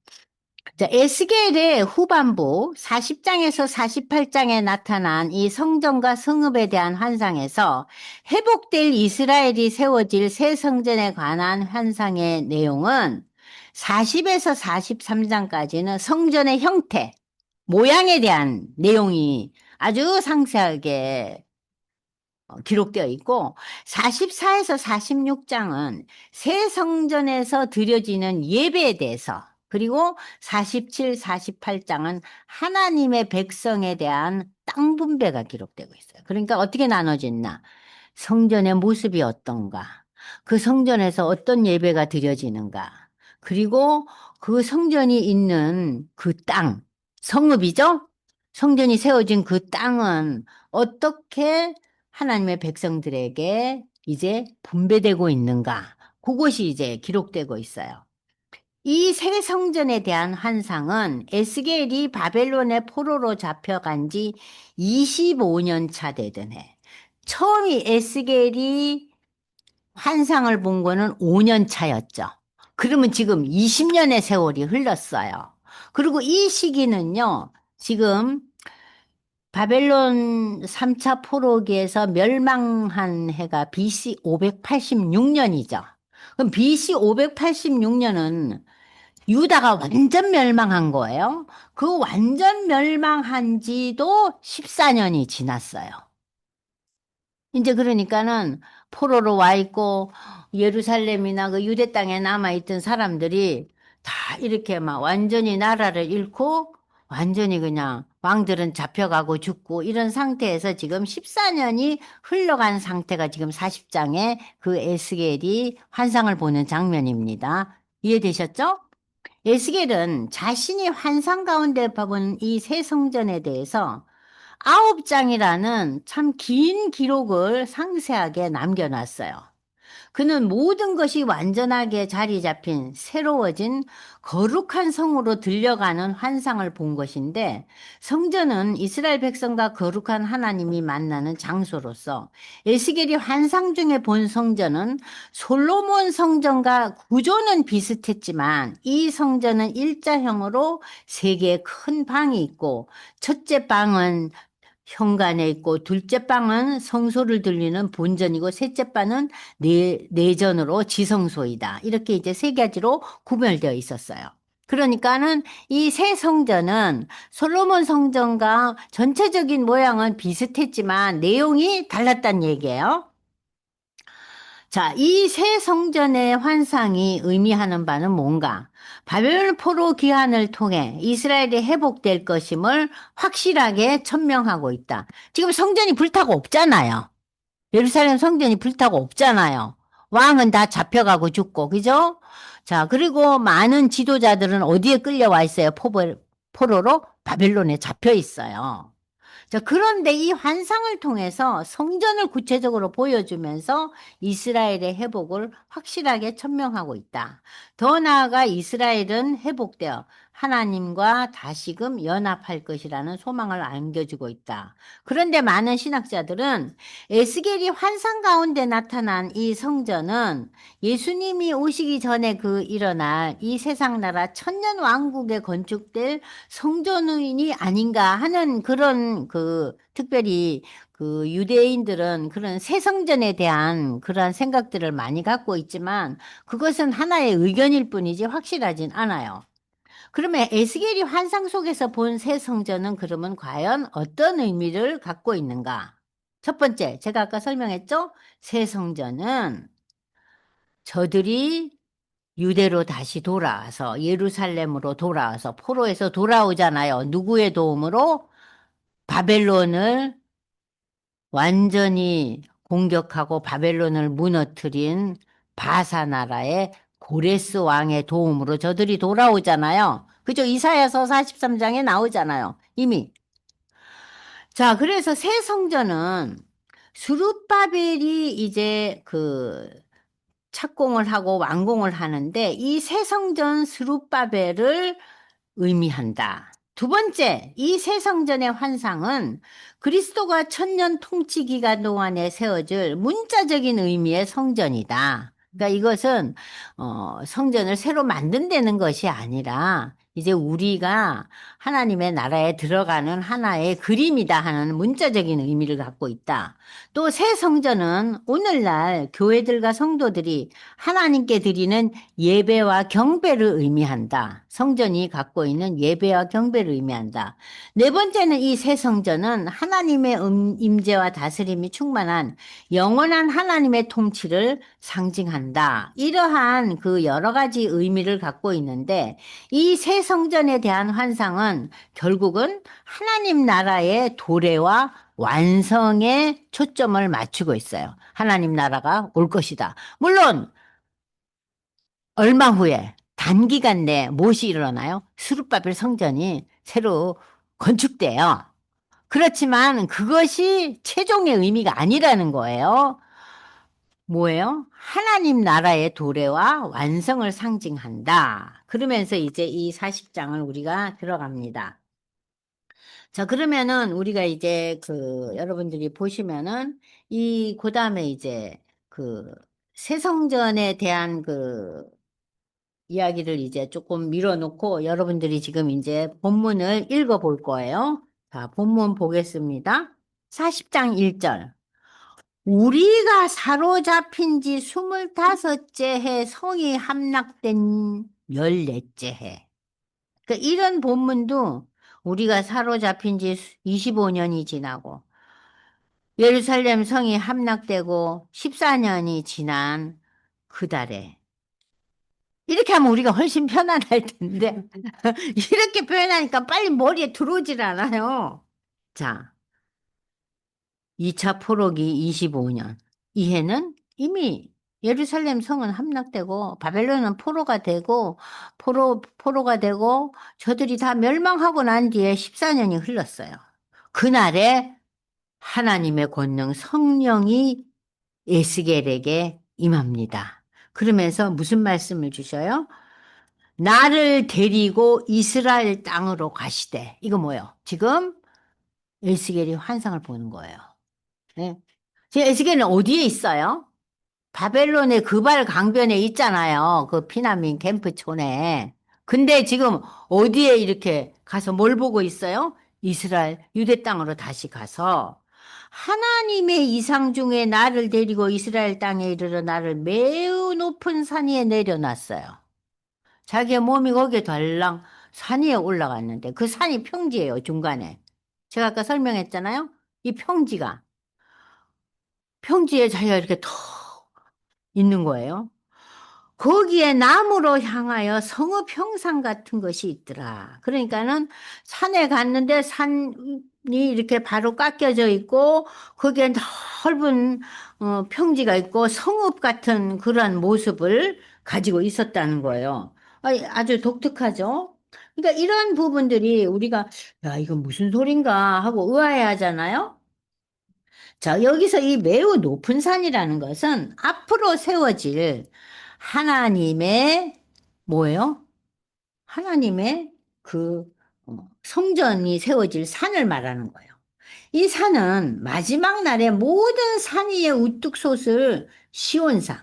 자, 에스겔의 후반부 40장에서 48장에 나타난 이 성전과 성읍에 대한 환상에서 회복될 이스라엘이 세워질 새 성전에 관한 환상의 내용은 40에서 43장까지는 성전의 형태, 모양에 대한 내용이 아주 상세하게 기록되어 있고 44에서 46장은 새 성전에서 드려지는 예배에 대해서 그리고 47, 48장은 하나님의 백성에 대한 땅 분배가 기록되고 있어요. 그러니까 어떻게 나눠졌나? 성전의 모습이 어떤가? 그 성전에서 어떤 예배가 드려지는가? 그리고 그 성전이 있는 그 땅, 성읍이죠? 성전이 세워진 그 땅은 어떻게 하나님의 백성들에게 이제 분배되고 있는가? 그것이 이제 기록되고 있어요. 이 새 성전에 대한 환상은 에스겔이 바벨론의 포로로 잡혀간 지 25년 차 되던 해. 처음이 에스겔이 환상을 본 거는 5년 차였죠. 그러면 지금 20년의 세월이 흘렀어요. 그리고 이 시기는요, 지금 바벨론 3차 포로기에서 멸망한 해가 BC 586년이죠. 그럼 BC 586년은 유다가 완전 멸망한 거예요. 그 완전 멸망한 지도 14년이 지났어요. 이제 그러니까는 포로로 와 있고 예루살렘이나 그 유대 땅에 남아 있던 사람들이 다 이렇게 막 완전히 나라를 잃고 완전히 그냥 왕들은 잡혀가고 죽고 이런 상태에서 지금 14년이 흘러간 상태가 지금 40장에 그 에스겔이 환상을 보는 장면입니다. 이해되셨죠? 에스겔은 자신이 환상 가운데 본 이 새 성전에 대해서 9장이라는 참 긴 기록을 상세하게 남겨놨어요. 그는 모든 것이 완전하게 자리 잡힌 새로워진 거룩한 성으로 들려가는 환상을 본 것인데 성전은 이스라엘 백성과 거룩한 하나님이 만나는 장소로서 에스겔이 환상 중에 본 성전은 솔로몬 성전과 구조는 비슷했지만 이 성전은 일자형으로 세 개의 큰 방이 있고 첫째 방은 현관에 있고 둘째 방은 성소를 들리는 본전이고 셋째 방은 내전으로 지성소이다. 이렇게 이제 세 가지로 구별되어 있었어요. 그러니까는 이 새 성전은 솔로몬 성전과 전체적인 모양은 비슷했지만 내용이 달랐단 얘기예요. 자, 이 새 성전의 환상이 의미하는 바는 뭔가? 바벨론 포로 기한을 통해 이스라엘이 회복될 것임을 확실하게 천명하고 있다. 지금 성전이 불타고 없잖아요. 예루살렘 성전이 불타고 없잖아요. 왕은 다 잡혀가고 죽고, 그죠? 자, 그리고 많은 지도자들은 어디에 끌려와 있어요? 포로로 바벨론에 잡혀 있어요. 자, 그런데 이 환상을 통해서 성전을 구체적으로 보여주면서 이스라엘의 회복을 확실하게 천명하고 있다. 더 나아가 이스라엘은 회복되어 하나님과 다시금 연합할 것이라는 소망을 안겨주고 있다. 그런데 많은 신학자들은 에스겔이 환상 가운데 나타난 이 성전은 예수님이 오시기 전에 그 일어날 이 세상 나라 천년 왕국에 건축될 성전이 아닌가 하는 그런 특별히 유대인들은 그런 새 성전에 대한 그러한 생각들을 많이 갖고 있지만 그것은 하나의 의견일 뿐이지 확실하진 않아요. 그러면 에스겔이 환상 속에서 본 새 성전은 그러면 과연 어떤 의미를 갖고 있는가? 첫 번째, 제가 아까 설명했죠? 새 성전은 저들이 유대로 다시 돌아와서 예루살렘으로 돌아와서 포로에서 돌아오잖아요. 누구의 도움으로? 바벨론을 완전히 공격하고 바벨론을 무너뜨린 바사 나라의 고레스 왕의 도움으로 저들이 돌아오잖아요. 그죠? 이사야서 43장에 나오잖아요. 이미. 자, 그래서 새 성전은 수룹바벨이 이제 착공을 하고 완공을 하는데 이 새 성전 스룹바벨을 의미한다. 두 번째, 이 새 성전의 환상은 그리스도가 천년 통치 기간 동안에 세워질 문자적인 의미의 성전이다. 그러니까 이것은 성전을 새로 만든다는 것이 아니라 이제 우리가 하나님의 나라에 들어가는 하나의 그림이다 하는 문자적인 의미를 갖고 있다. 또 새 성전은 오늘날 교회들과 성도들이 하나님께 드리는 예배와 경배를 의미한다. 성전이 갖고 있는 예배와 경배를 의미한다. 네 번째는 이 새 성전은 하나님의 임재와 다스림이 충만한 영원한 하나님의 통치를 상징한다. 이러한 그 여러 가지 의미를 갖고 있는데 이 새 성전에 대한 환상은 결국은 하나님 나라의 도래와 완성에 초점을 맞추고 있어요. 하나님 나라가 올 것이다. 물론 얼마 후에 단기간 내에 무엇이 일어나요? 스룹바벨 성전이 새로 건축돼요. 그렇지만 그것이 최종의 의미가 아니라는 거예요. 뭐예요? 하나님 나라의 도래와 완성을 상징한다. 그러면서 이제 이 40장을 우리가 들어갑니다. 자, 그러면은 우리가 이제 여러분들이 보시면은 그다음에 이제 새성전에 대한 이야기를 이제 조금 밀어놓고 여러분들이 지금 이제 본문을 읽어볼 거예요. 자, 본문 보겠습니다. 40장 1절. 우리가 사로잡힌 지 25째 해 성이 함락된 14째 해. 그러니까 이런 본문도 우리가 사로잡힌 지 25년이 지나고 예루살렘 성이 함락되고 14년이 지난 그 달에 이렇게 하면 우리가 훨씬 편안할 텐데 이렇게 표현하니까 빨리 머리에 들어오질 않아요. 자, 2차 포로기 25년. 이 해는 이미 예루살렘 성은 함락되고 바벨론은 포로가 되고 포로가 되고 저들이 다 멸망하고 난 뒤에 14년이 흘렀어요. 그날에 하나님의 권능 성령이 에스겔에게 임합니다. 그러면서 무슨 말씀을 주셔요? 나를 데리고 이스라엘 땅으로 가시되. 이거 뭐예요? 지금 에스겔이 환상을 보는 거예요. 네. 지금 에스겔은 어디에 있어요? 바벨론의 그발 강변에 있잖아요. 그 피난민 캠프촌에. 근데 지금 어디에 이렇게 가서 뭘 보고 있어요? 이스라엘 유대 땅으로 다시 가서 하나님의 이상 중에 나를 데리고 이스라엘 땅에 이르러 나를 매우 높은 산 위에 내려놨어요. 자기의 몸이 거기에 달랑 산 위에 올라갔는데 그 산이 평지예요, 중간에. 제가 아까 설명했잖아요. 이 평지에 자기가 이렇게 턱 있는 거예요. 거기에 나무로 향하여 성읍 형상 같은 것이 있더라. 그러니까는 산에 갔는데 산이 이렇게 바로 깎여져 있고 거기에 넓은 평지가 있고 성읍 같은 그런 모습을 가지고 있었다는 거예요. 아주 독특하죠? 그러니까 이런 부분들이 우리가, 야, 이건 무슨 소린가 하고 의아해 하잖아요? 자, 여기서 이 매우 높은 산이라는 것은 앞으로 세워질 하나님의 뭐예요? 하나님의 그 성전이 세워질 산을 말하는 거예요. 이 산은 마지막 날에 모든 산 위에 우뚝 솟을 시온산.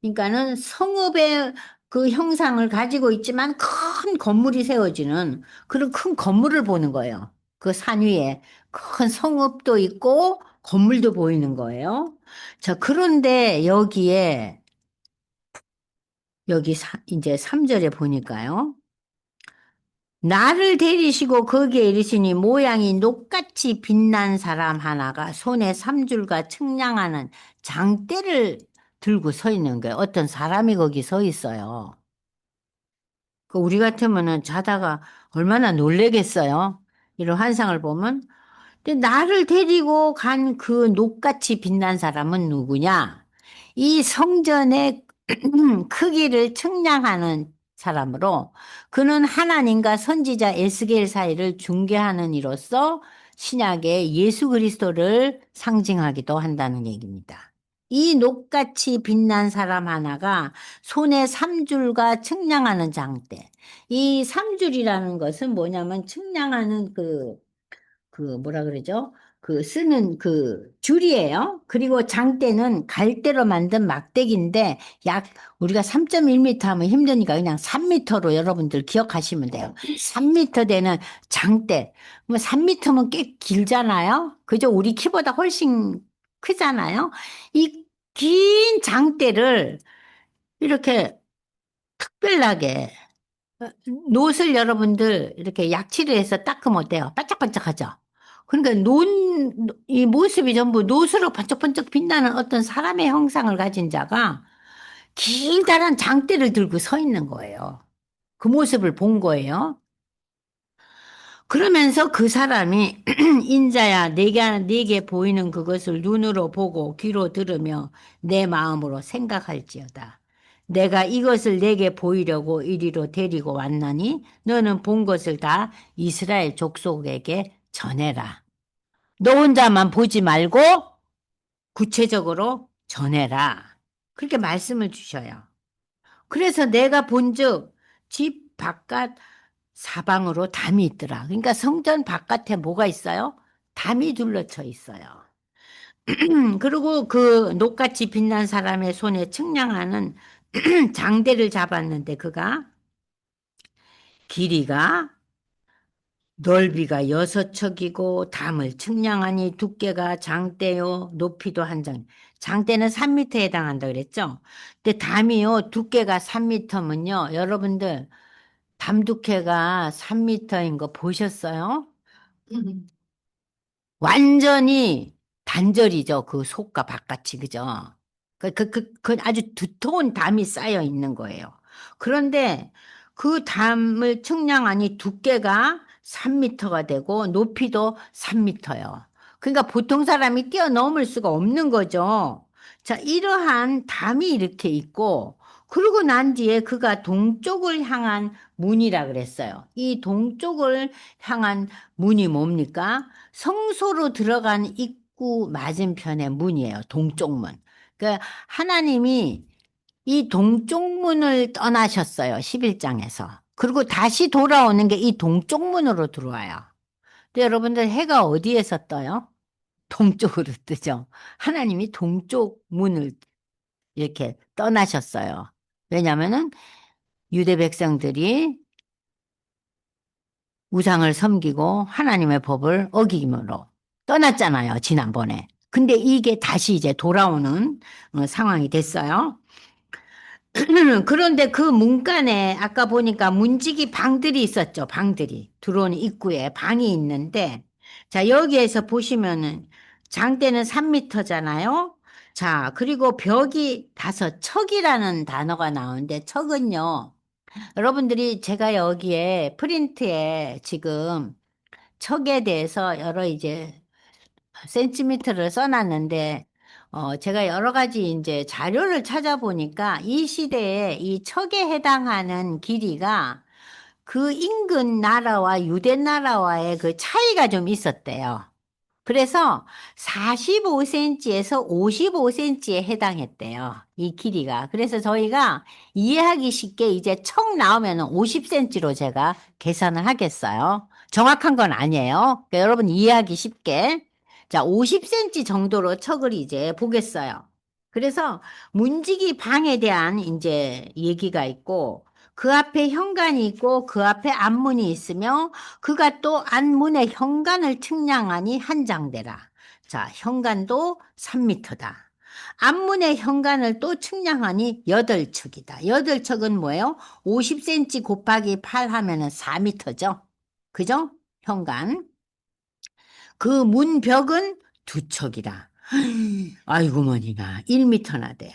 그러니까는 성읍의 그 형상을 가지고 있지만 큰 건물이 세워지는 그런 큰 건물을 보는 거예요. 그 산 위에 큰 성읍도 있고 건물도 보이는 거예요. 자, 그런데 여기 이제 3절에 보니까요. 나를 데리시고 거기에 이르시니 모양이 녹같이 빛난 사람 하나가 손에 삼줄과 측량하는 장대를 들고 서 있는 거예요. 어떤 사람이 거기 서 있어요. 그 우리 같으면은 자다가 얼마나 놀래겠어요. 이런 환상을 보면. 근데 나를 데리고 간 그 녹같이 빛난 사람은 누구냐? 이 성전의 크기를 측량하는 사람으로 그는 하나님과 선지자 에스겔 사이를 중개하는 이로서 신약의 예수 그리스도를 상징하기도 한다는 얘기입니다. 이 녹같이 빛난 사람 하나가 손에 삼줄과 측량하는 장대. 이 삼줄이라는 것은 뭐냐면 측량하는 뭐라 그러죠? 그 쓰는 그 줄이에요. 그리고 장대는 갈대로 만든 막대기인데 약 우리가 3.1m 하면 힘드니까 그냥 3m로 여러분들 기억하시면 돼요. 3m 되는 장대. 뭐 3m면 꽤 길잖아요. 그죠? 우리 키보다 훨씬 크잖아요. 이 긴 장대를 이렇게 특별하게 노을 여러분들 이렇게 약치를 해서 닦으면 어때요? 반짝반짝하죠? 그러니까 이 모습이 전부 노수로 번쩍번쩍 빛나는 어떤 사람의 형상을 가진 자가 길다란 장대를 들고 서 있는 거예요. 그 모습을 본 거예요. 그러면서 그 사람이 인자야 내게 보이는 그것을 눈으로 보고 귀로 들으며 내 마음으로 생각할지어다. 내가 이것을 내게 보이려고 이리로 데리고 왔나니 너는 본 것을 다 이스라엘 족속에게 전해라. 너 혼자만 보지 말고 구체적으로 전해라. 그렇게 말씀을 주셔요. 그래서 내가 본즉 집 바깥 사방으로 담이 있더라. 그러니까 성전 바깥에 뭐가 있어요? 담이 둘러쳐 있어요. 그리고 그 녹같이 빛난 사람의 손에 측량하는 장대를 잡았는데 그가 길이가 넓이가 6척이고 담을 측량하니 두께가 장대요 높이도 한 장. 장대는 3m에 해당한다 그랬죠? 근데 담이요 두께가 3m면요 여러분들 담 두께가 3m인 거 보셨어요? 음. 완전히 단절이죠. 그 속과 바깥이, 그죠? 그 아주 두터운 담이 쌓여 있는 거예요. 그런데 그 담을 측량하니 두께가 3m가 되고 높이도 3m요. 그러니까 보통 사람이 뛰어넘을 수가 없는 거죠. 자, 이러한 담이 이렇게 있고, 그러고 난 뒤에 그가 동쪽을 향한 문이라 그랬어요. 이 동쪽을 향한 문이 뭡니까? 성소로 들어간 입구 맞은편의 문이에요. 동쪽 문. 그러니까 하나님이 이 동쪽 문을 떠나셨어요. 11장에서. 그리고 다시 돌아오는 게 이 동쪽 문으로 들어와요. 근데 여러분들 해가 어디에서 떠요? 동쪽으로 뜨죠. 하나님이 동쪽 문을 이렇게 떠나셨어요. 왜냐하면은 유대 백성들이 우상을 섬기고 하나님의 법을 어기므로 떠났잖아요, 지난번에. 근데 이게 다시 이제 돌아오는 상황이 됐어요. 그런데 그 문간에 아까 보니까 문지기 방들이 있었죠, 방들이. 들어오는 입구에 방이 있는데, 자, 여기에서 보시면은 장대는 3m잖아요. 자, 그리고 벽이 5척이라는 단어가 나오는데, 척은요, 여러분들이 제가 여기에 프린트에 지금 척에 대해서 여러 이제 센티미터를 써놨는데 제가 여러 가지 이제 자료를 찾아보니까 이 시대에 이 척에 해당하는 길이가 그 인근 나라와 유대 나라와의 그 차이가 좀 있었대요. 그래서 45cm에서 55cm에 해당했대요. 이 길이가. 그래서 저희가 이해하기 쉽게 이제 척 나오면 50cm로 제가 계산을 하겠어요. 정확한 건 아니에요. 그러니까 여러분 이해하기 쉽게. 자, 50cm 정도로 척을 이제 보겠어요. 그래서 문지기 방에 대한 이제 얘기가 있고 그 앞에 현관이 있고 그 앞에 앞문이 있으며 그가 또 안문의 현관을 측량하니 한 장대라. 자, 현관도 3미터다. 앞문의 현관을 또 측량하니 8척이다. 8척은 뭐예요? 50cm 곱하기 8 하면은 4미터죠. 그죠? 현관. 그 문벽은 2척이다. 아이고, 머니가 1미터나 돼요.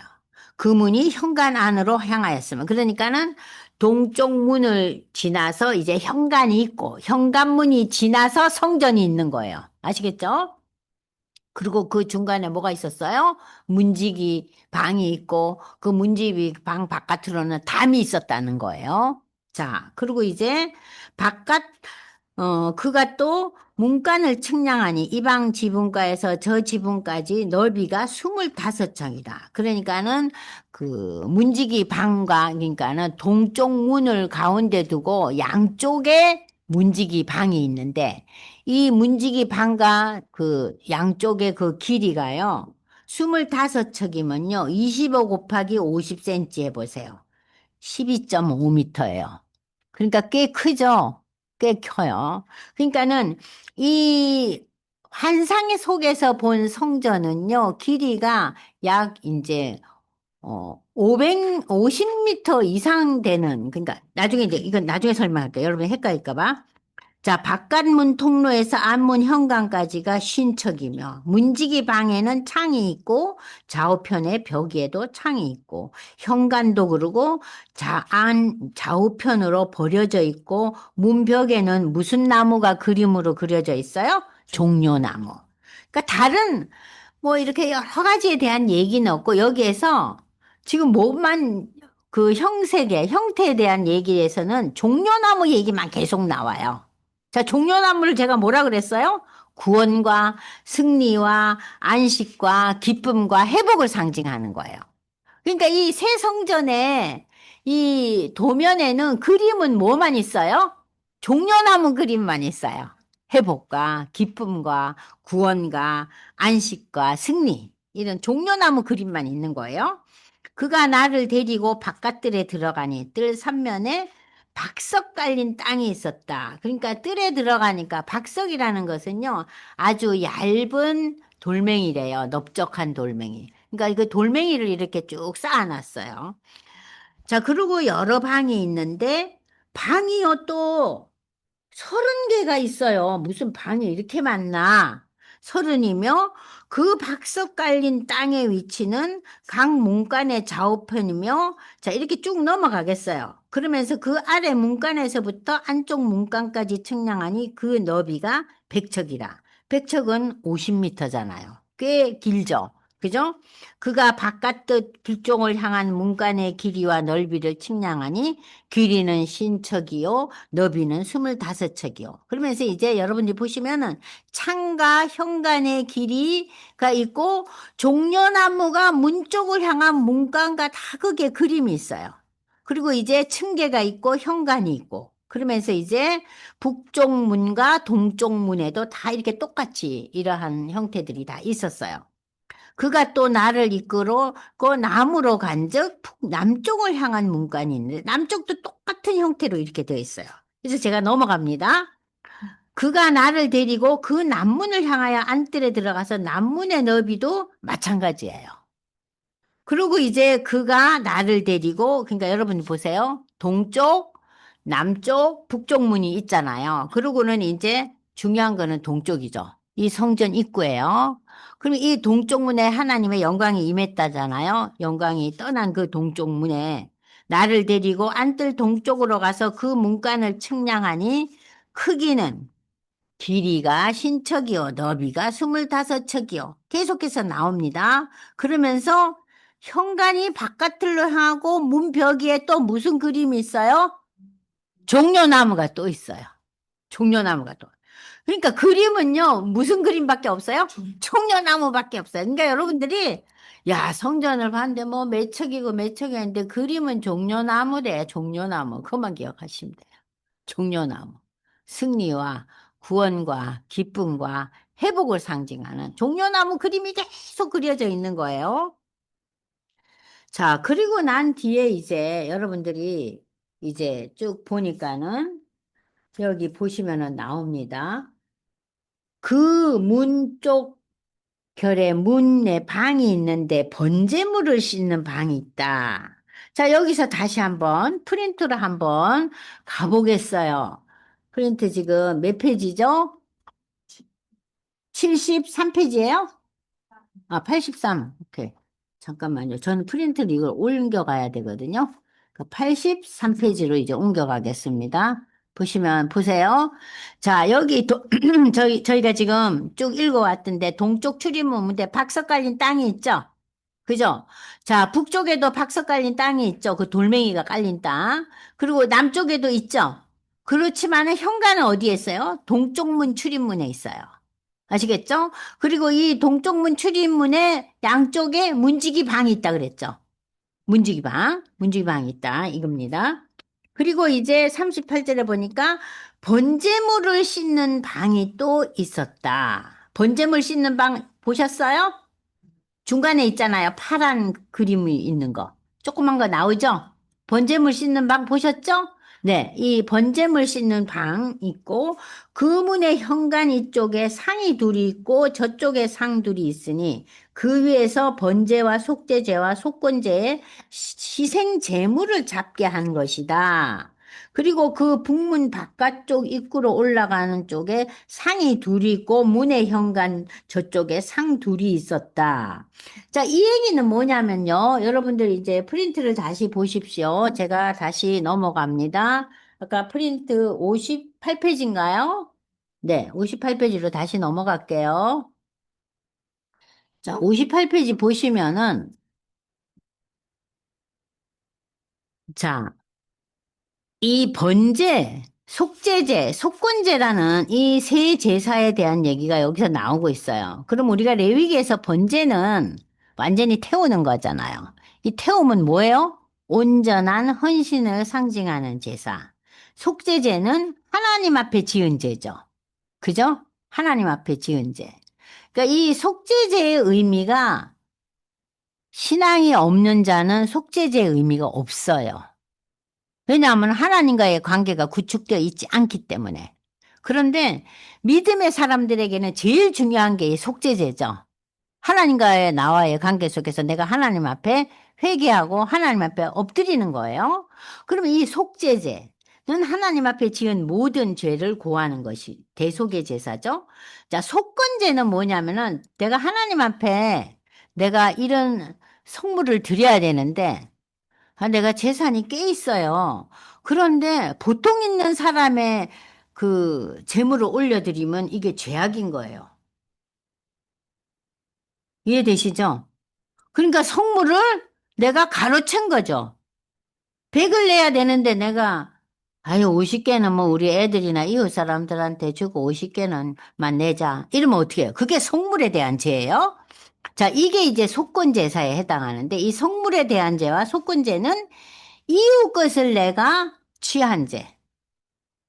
그 문이 현관 안으로 향하였으면. 그러니까는 동쪽 문을 지나서 이제 현관이 있고, 현관문이 지나서 성전이 있는 거예요. 아시겠죠? 그리고 그 중간에 뭐가 있었어요? 문지기 방이 있고, 그 문지기 방 바깥으로는 담이 있었다는 거예요. 자, 그리고 이제 바깥 그가 또 문간을 측량하니 이 방 지붕가에서 저 지붕까지 넓이가 25장이다. 그러니까는 그 문지기 방과, 그러니까는 동쪽 문을 가운데 두고 양쪽에 문지기 방이 있는데 이 문지기 방과 그 양쪽의 그 길이가요. 25척이면요. 25 곱하기 50cm 해보세요. 12.5m예요. 그러니까 꽤 크죠? 꽤 커요. 그러니까는 이 환상 속에서 본 성전은요, 길이가 약 이제 550m 이상 되는, 그러니까 나중에 이제 이건 나중에 설명할게요. 여러분 헷갈릴까 봐. 자, 바깥문 통로에서 앞문 현관까지가 쉰척이며 문지기 방에는 창이 있고 좌우편에 벽에도 창이 있고 현관도 그러고 좌우편으로 버려져 있고 문벽에는 무슨 나무가 그림으로 그려져 있어요? 종려나무. 그러니까 다른 뭐 이렇게 여러 가지에 대한 얘기는 없고 여기에서 지금 뭐만 그 형색의 형태에 대한 얘기에서는 종려나무 얘기만 계속 나와요. 자, 종려나무를 제가 뭐라 그랬어요? 구원과 승리와 안식과 기쁨과 회복을 상징하는 거예요. 그러니까 이 새 성전에 이 도면에는 그림은 뭐만 있어요? 종려나무 그림만 있어요. 회복과 기쁨과 구원과 안식과 승리. 이런 종려나무 그림만 있는 거예요. 그가 나를 데리고 바깥들에 들어가니 뜰 삼면에 박석 깔린 땅이 있었다. 그러니까 뜰에 들어가니까 박석이라는 것은요, 아주 얇은 돌멩이래요. 넓적한 돌멩이. 그러니까 그 돌멩이를 이렇게 쭉 쌓아놨어요. 자, 그리고 여러 방이 있는데, 방이요 또 30개가 있어요. 무슨 방이 이렇게 많나? 30이며 그 박석 깔린 땅의 위치는 각 문간의 좌우편이며 자 이렇게 쭉 넘어가겠어요. 그러면서 그 아래 문간에서부터 안쪽 문간까지 측량하니 그 너비가 100척이라. 100척은 50m잖아요. 꽤 길죠. 그죠? 그가 바깥뜻 불종을 향한 문간의 길이와 넓이를 측량하니 길이는 신척이요 너비는 25척이요. 그러면서 이제 여러분들이 보시면은 창과 현관의 길이가 있고 종려나무가 문 쪽을 향한 문간과 다 그게 그림이 있어요. 그리고 이제 층계가 있고 현관이 있고 그러면서 이제 북쪽 문과 동쪽 문에도 다 이렇게 똑같이 이러한 형태들이 다 있었어요. 그가 또 나를 이끌어 그 남으로 간즉 남쪽을 향한 문간이 있는데 남쪽도 똑같은 형태로 이렇게 되어 있어요. 그래서 제가 넘어갑니다. 그가 나를 데리고 그 남문을 향하여 안뜰에 들어가서 남문의 너비도 마찬가지예요. 그리고 이제 그가 나를 데리고 그러니까 여러분 보세요. 동쪽, 남쪽, 북쪽 문이 있잖아요. 그러고는 이제 중요한 거는 동쪽이죠. 이 성전 입구예요. 그럼 이 동쪽 문에 하나님의 영광이 임했다잖아요. 영광이 떠난 그 동쪽 문에 나를 데리고 안뜰 동쪽으로 가서 그 문간을 측량하니 크기는 길이가 신척이요, 너비가 25척이요. 계속해서 나옵니다. 그러면서 현관이 바깥으로 향하고 문 벽에 또 무슨 그림이 있어요? 종려나무가 또 있어요. 종려나무가 또. 그러니까 그림은요, 무슨 그림밖에 없어요? 종려나무밖에 없어요. 그러니까 여러분들이, 야, 성전을 봤는데 뭐 몇 척이고 몇 척이 있는데 그림은 종려나무래, 종려나무. 그것만 기억하시면 돼요. 종려나무. 승리와 구원과 기쁨과 회복을 상징하는 종려나무 그림이 계속 그려져 있는 거예요. 자, 그리고 난 뒤에 이제 여러분들이 이제 쭉 보니까는 여기 보시면은 나옵니다. 그 문 쪽 결에 문에 방이 있는데 번제물을 씻는 방이 있다. 자, 여기서 다시 한번 프린트로 한번 가보겠어요. 프린트 지금 몇 페이지죠? 73페이지예요? 아, 83. 오케이. 잠깐만요. 저는 프린트를 이걸 옮겨가야 되거든요. 83페이지로 이제 옮겨가겠습니다. 보시면, 보세요. 자, 여기, 저희가 지금 쭉 읽어왔던데, 동쪽 출입문 문대 박석 깔린 땅이 있죠? 그죠? 자, 북쪽에도 박석 깔린 땅이 있죠? 그 돌멩이가 깔린 땅. 그리고 남쪽에도 있죠? 그렇지만은 현관은 어디에 있어요? 동쪽 문 출입문에 있어요. 아시겠죠? 그리고 이 동쪽 문 출입문에 양쪽에 문지기 방이 있다 그랬죠? 문지기 방이 있다. 이겁니다. 그리고 이제 38절에 보니까 번제물을 씻는 방이 또 있었다. 번제물 씻는 방 보셨어요? 중간에 있잖아요. 파란 그림이 있는 거. 조그만 거 나오죠? 번제물 씻는 방 보셨죠? 네, 이 번제물 씻는 방 있고, 그 문의 현관 이쪽에 상이 둘이 있고, 저쪽에 상 둘이 있으니, 그 위에서 번제와 속죄제와 속건제의 희생 제물을 잡게 한 것이다. 그리고 그 북문 바깥쪽 입구로 올라가는 쪽에 상이 둘이 있고, 문의 현관 저쪽에 상 둘이 있었다. 자, 이 얘기는 뭐냐면요. 여러분들 이제 프린트를 다시 보십시오. 제가 다시 넘어갑니다. 아까 프린트 58페이지인가요? 네, 58페이지로 다시 넘어갈게요. 자, 58페이지 보시면은, 자, 이 번제, 속죄제, 속건제라는 이 세 제사에 대한 얘기가 여기서 나오고 있어요. 그럼 우리가 레위기에서 번제는 완전히 태우는 거잖아요. 이 태움은 뭐예요? 온전한 헌신을 상징하는 제사. 속죄제는 하나님 앞에 지은 제죠. 그죠? 하나님 앞에 지은 제. 그러니까 이 속죄제의 의미가 신앙이 없는 자는 속죄제의 의미가 없어요. 왜냐하면 하나님과의 관계가 구축되어 있지 않기 때문에. 그런데 믿음의 사람들에게는 제일 중요한 게 이 속죄제죠. 하나님과의 나와의 관계 속에서 내가 하나님 앞에 회개하고 하나님 앞에 엎드리는 거예요. 그러면 이 속죄제는 하나님 앞에 지은 모든 죄를 고하는 것이 대속의 제사죠. 자, 속건제는 뭐냐면은 내가 하나님 앞에 내가 이런 성물을 드려야 되는데 아, 내가 재산이 꽤 있어요. 그런데 보통 있는 사람의 그 재물을 올려드리면 이게 죄악인 거예요. 이해되시죠? 그러니까 성물을 내가 가로챈 거죠. 100을 내야 되는데 내가 아유 50개는 뭐 우리 애들이나 이웃 사람들한테 주고 50개는만 내자. 이러면 어떻게 해요? 그게 성물에 대한 죄예요. 자, 이게 이제 속건제사에 해당하는데 이 성물에 대한 죄와 속건제는 이웃 것을 내가 취한 죄.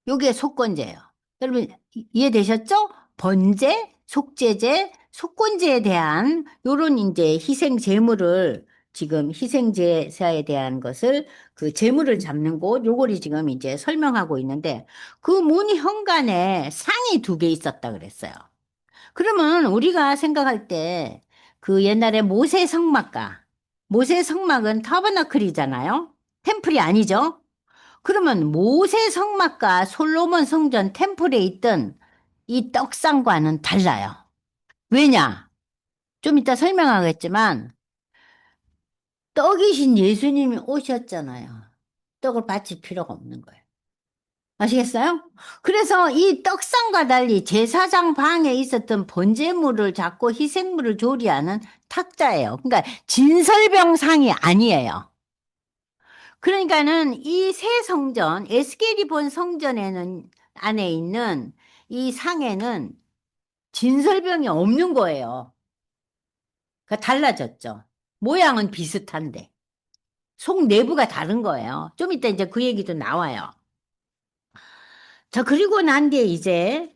요게 속건제예요. 여러분 이해되셨죠? 번제, 속죄제, 속건제에 대한 요런 이제 희생 제물을 지금 희생 제사에 대한 것을 그 제물을 잡는 곳 요거를 지금 이제 설명하고 있는데 그 문 현관에 상이 두 개 있었다 그랬어요. 그러면 우리가 생각할 때 그 옛날에 모세 성막가 모세 성막은 타버나클이잖아요. 템플이 아니죠. 그러면 모세 성막과 솔로몬 성전 템플에 있던 이 떡상과는 달라요. 왜냐? 좀 이따 설명하겠지만 떡이신 예수님이 오셨잖아요. 떡을 바칠 필요가 없는 거예요. 아시겠어요? 그래서 이 떡상과 달리 제사장 방에 있었던 번제물을 잡고 희생물을 조리하는 탁자예요. 그러니까 진설병상이 아니에요. 그러니까는 이 새 성전, 에스겔이 본 성전에는 안에 있는 이 상에는 진설병이 없는 거예요. 그러니까 달라졌죠. 모양은 비슷한데 속 내부가 다른 거예요. 좀 이따 이제 그 얘기도 나와요. 자, 그리고 난 뒤에 이제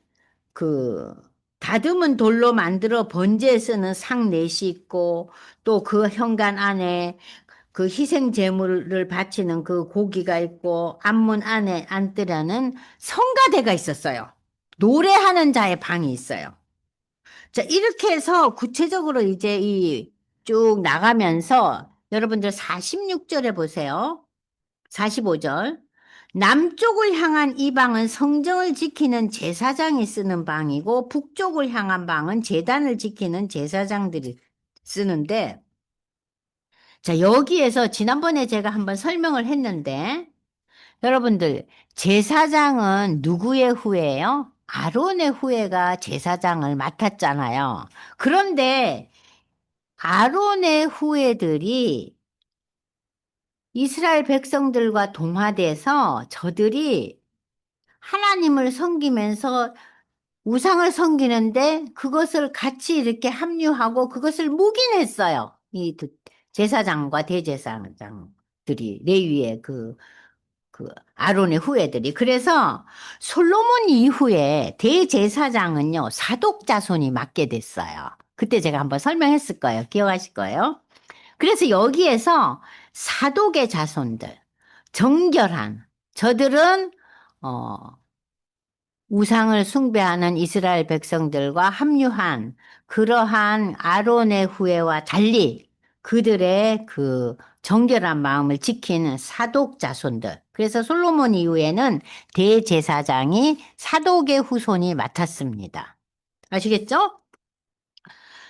그 다듬은 돌로 만들어 번제에 쓰는 상 넷이 있고 또 그 현관 안에 그 희생 제물을 바치는 그 고기가 있고 안문 안에 앉으라는 성가대가 있었어요. 노래하는 자의 방이 있어요. 자, 이렇게 해서 구체적으로 이제 이 쭉 나가면서 여러분들 46절에 보세요. 45절. 남쪽을 향한 이 방은 성정을 지키는 제사장이 쓰는 방이고 북쪽을 향한 방은 제단을 지키는 제사장들이 쓰는데 자, 여기에서 지난번에 제가 한번 설명을 했는데 여러분들 제사장은 누구의 후예요? 아론의 후예가 제사장을 맡았잖아요. 그런데 아론의 후예들이 이스라엘 백성들과 동화돼서 저들이 하나님을 섬기면서 우상을 섬기는데 그것을 같이 이렇게 합류하고 그것을 묵인했어요. 제사장과 대제사장들이 레위의 그 아론의 후예들이. 그래서 솔로몬 이후에 대제사장은요, 사독 자손이 맡게 됐어요. 그때 제가 한번 설명했을 거예요. 기억하실 거예요. 그래서 여기에서 사독의 자손들, 정결한, 저들은, 우상을 숭배하는 이스라엘 백성들과 합류한 그러한 아론의 후예와 달리 그들의 그 정결한 마음을 지키는 사독 자손들. 그래서 솔로몬 이후에는 대제사장이 사독의 후손이 맡았습니다. 아시겠죠?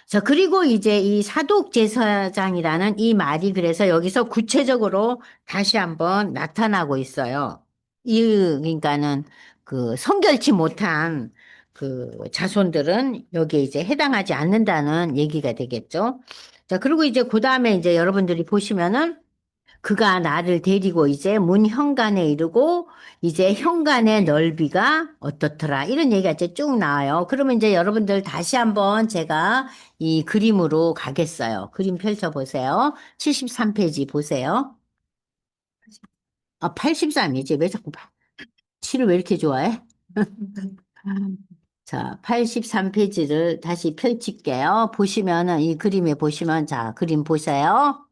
자, 그리고 이제 이 사독 제사장이라는 이 말이 그래서 여기서 구체적으로 다시 한번 나타나고 있어요. 그러니까는 그 성결치 못한 그 자손들은 여기에 이제 해당하지 않는다는 얘기가 되겠죠. 자, 그리고 이제 그 다음에 이제 여러분들이 보시면은 그가 나를 데리고 이제 문 현관에 이르고 이제 현관의 넓이가 어떻더라. 이런 얘기가 이제 쭉 나와요. 그러면 이제 여러분들 다시 한번 제가 이 그림으로 가겠어요. 그림 펼쳐보세요. 73페이지 보세요. 아, 83이지. 왜 자꾸 7을 왜 이렇게 좋아해? 자, 83페이지를 다시 펼칠게요. 보시면은 이 그림에 보시면 자, 그림 보세요.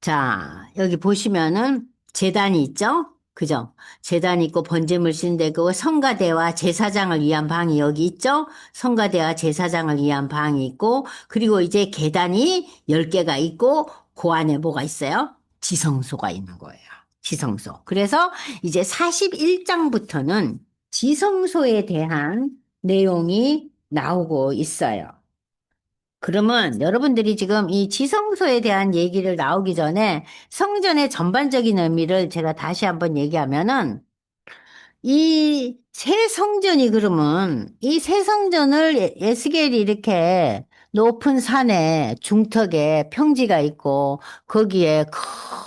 자, 여기 보시면은 제단이 있죠? 그죠? 제단이 있고 번제물 쓰는데 그 성가대와 제사장을 위한 방이 여기 있죠? 성가대와 제사장을 위한 방이 있고 그리고 이제 계단이 10개가 있고 그 안에 뭐가 있어요? 지성소가 있는 거예요. 지성소. 그래서 이제 41장부터는 지성소에 대한 내용이 나오고 있어요. 그러면 여러분들이 지금 이 지성소에 대한 얘기를 나오기 전에 성전의 전반적인 의미를 제가 다시 한번 얘기하면은 이 새 성전이 그러면 이 새 성전을 에스겔이 이렇게 높은 산에 중턱에 평지가 있고 거기에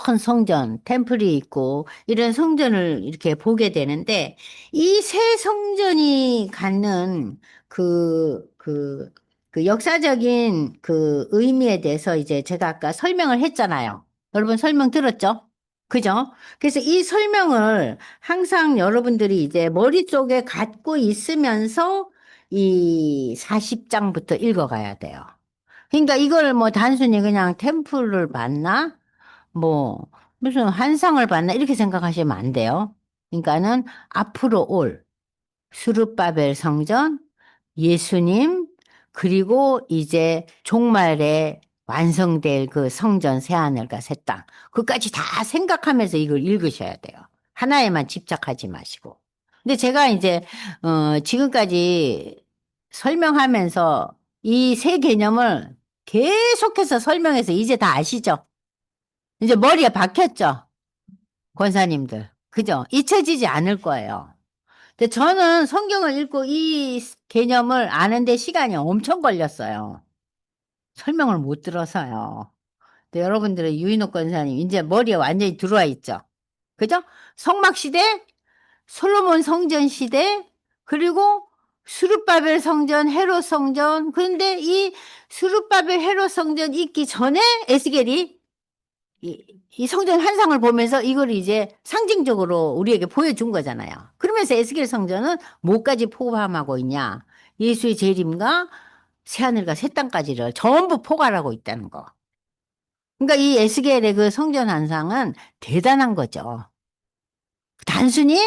큰 성전, 템플이 있고 이런 성전을 이렇게 보게 되는데 이 새 성전이 갖는 그, 그, 그 역사적인 그 의미에 대해서 이제 제가 아까 설명을 했잖아요. 여러분 설명 들었죠? 그죠? 그래서 이 설명을 항상 여러분들이 이제 머릿속에 갖고 있으면서 이 40장부터 읽어가야 돼요. 그러니까 이걸 뭐 단순히 그냥 템플을 봤나? 뭐 무슨 환상을 봤나? 이렇게 생각하시면 안 돼요. 그러니까는 앞으로 올 수르바벨 성전, 예수님, 그리고 이제 종말에 완성될 그 성전 새하늘과 새 땅. 그까지 다 생각하면서 이걸 읽으셔야 돼요. 하나에만 집착하지 마시고. 근데 제가 이제, 지금까지 설명하면서 이 세 개념을 계속해서 설명해서 이제 다 아시죠? 이제 머리에 박혔죠? 권사님들. 그죠? 잊혀지지 않을 거예요. 근데 저는 성경을 읽고 이 개념을 아는데 시간이 엄청 걸렸어요. 설명을 못 들어서요. 근데 여러분들의 유인옥 권사님 이제 머리에 완전히 들어와 있죠. 그죠? 성막 시대, 솔로몬 성전 시대, 그리고 수룹바벨 성전, 헤롯 성전. 그런데 이 수룹바벨 헤롯 성전 있기 전에 에스겔이 이 성전 환상을 보면서 이걸 이제 상징적으로 우리에게 보여준 거잖아요. 그러면서 에스겔 성전은 뭐까지 포함하고 있냐? 예수의 재림과 새하늘과 새 땅까지를 전부 포괄하고 있다는 거. 그러니까 이 에스겔의 그 성전 환상은 대단한 거죠. 단순히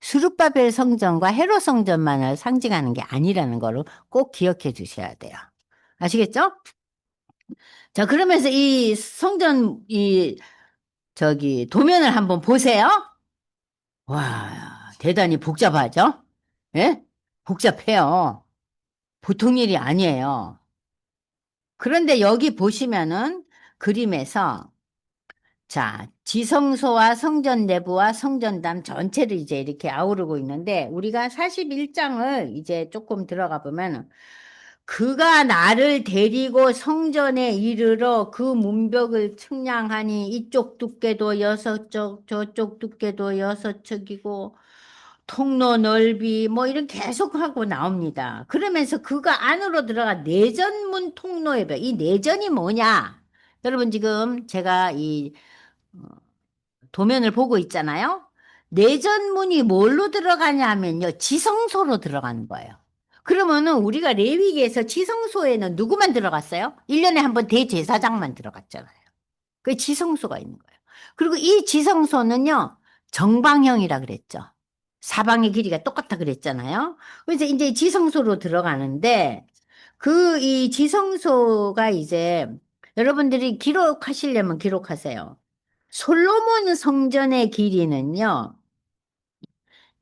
수룹바벨 성전과 헤롯 성전만을 상징하는 게 아니라는 거를 꼭 기억해 주셔야 돼요. 아시겠죠? 자, 그러면서 이 성전, 저기, 도면을 한번 보세요. 와, 대단히 복잡하죠? 예? 복잡해요. 보통 일이 아니에요. 그런데 여기 보시면은 그림에서 자, 지성소와 성전 내부와 성전담 전체를 이제 이렇게 아우르고 있는데 우리가 41장을 이제 조금 들어가 보면 그가 나를 데리고 성전에 이르러 그 문벽을 측량하니 이쪽 두께도 6쪽, 저쪽 두께도 6척이고 통로 넓이 뭐 이런 계속 하고 나옵니다. 그러면서 그가 안으로 들어가 내전문 통로의 벽. 이 내전이 뭐냐? 여러분 지금 제가 이 도면을 보고 있잖아요. 내전문이 뭘로 들어가냐 하면요. 지성소로 들어가는 거예요. 그러면은 우리가 레위기에서 지성소에는 누구만 들어갔어요? 1년에 한 번 대제사장만 들어갔잖아요. 그 지성소가 있는 거예요. 그리고 이 지성소는요. 정방형이라 그랬죠. 사방의 길이가 똑같다 그랬잖아요. 그래서 이제 지성소로 들어가는데 그 이 지성소가 이제 여러분들이 기록하시려면 기록하세요. 솔로몬 성전의 길이는요,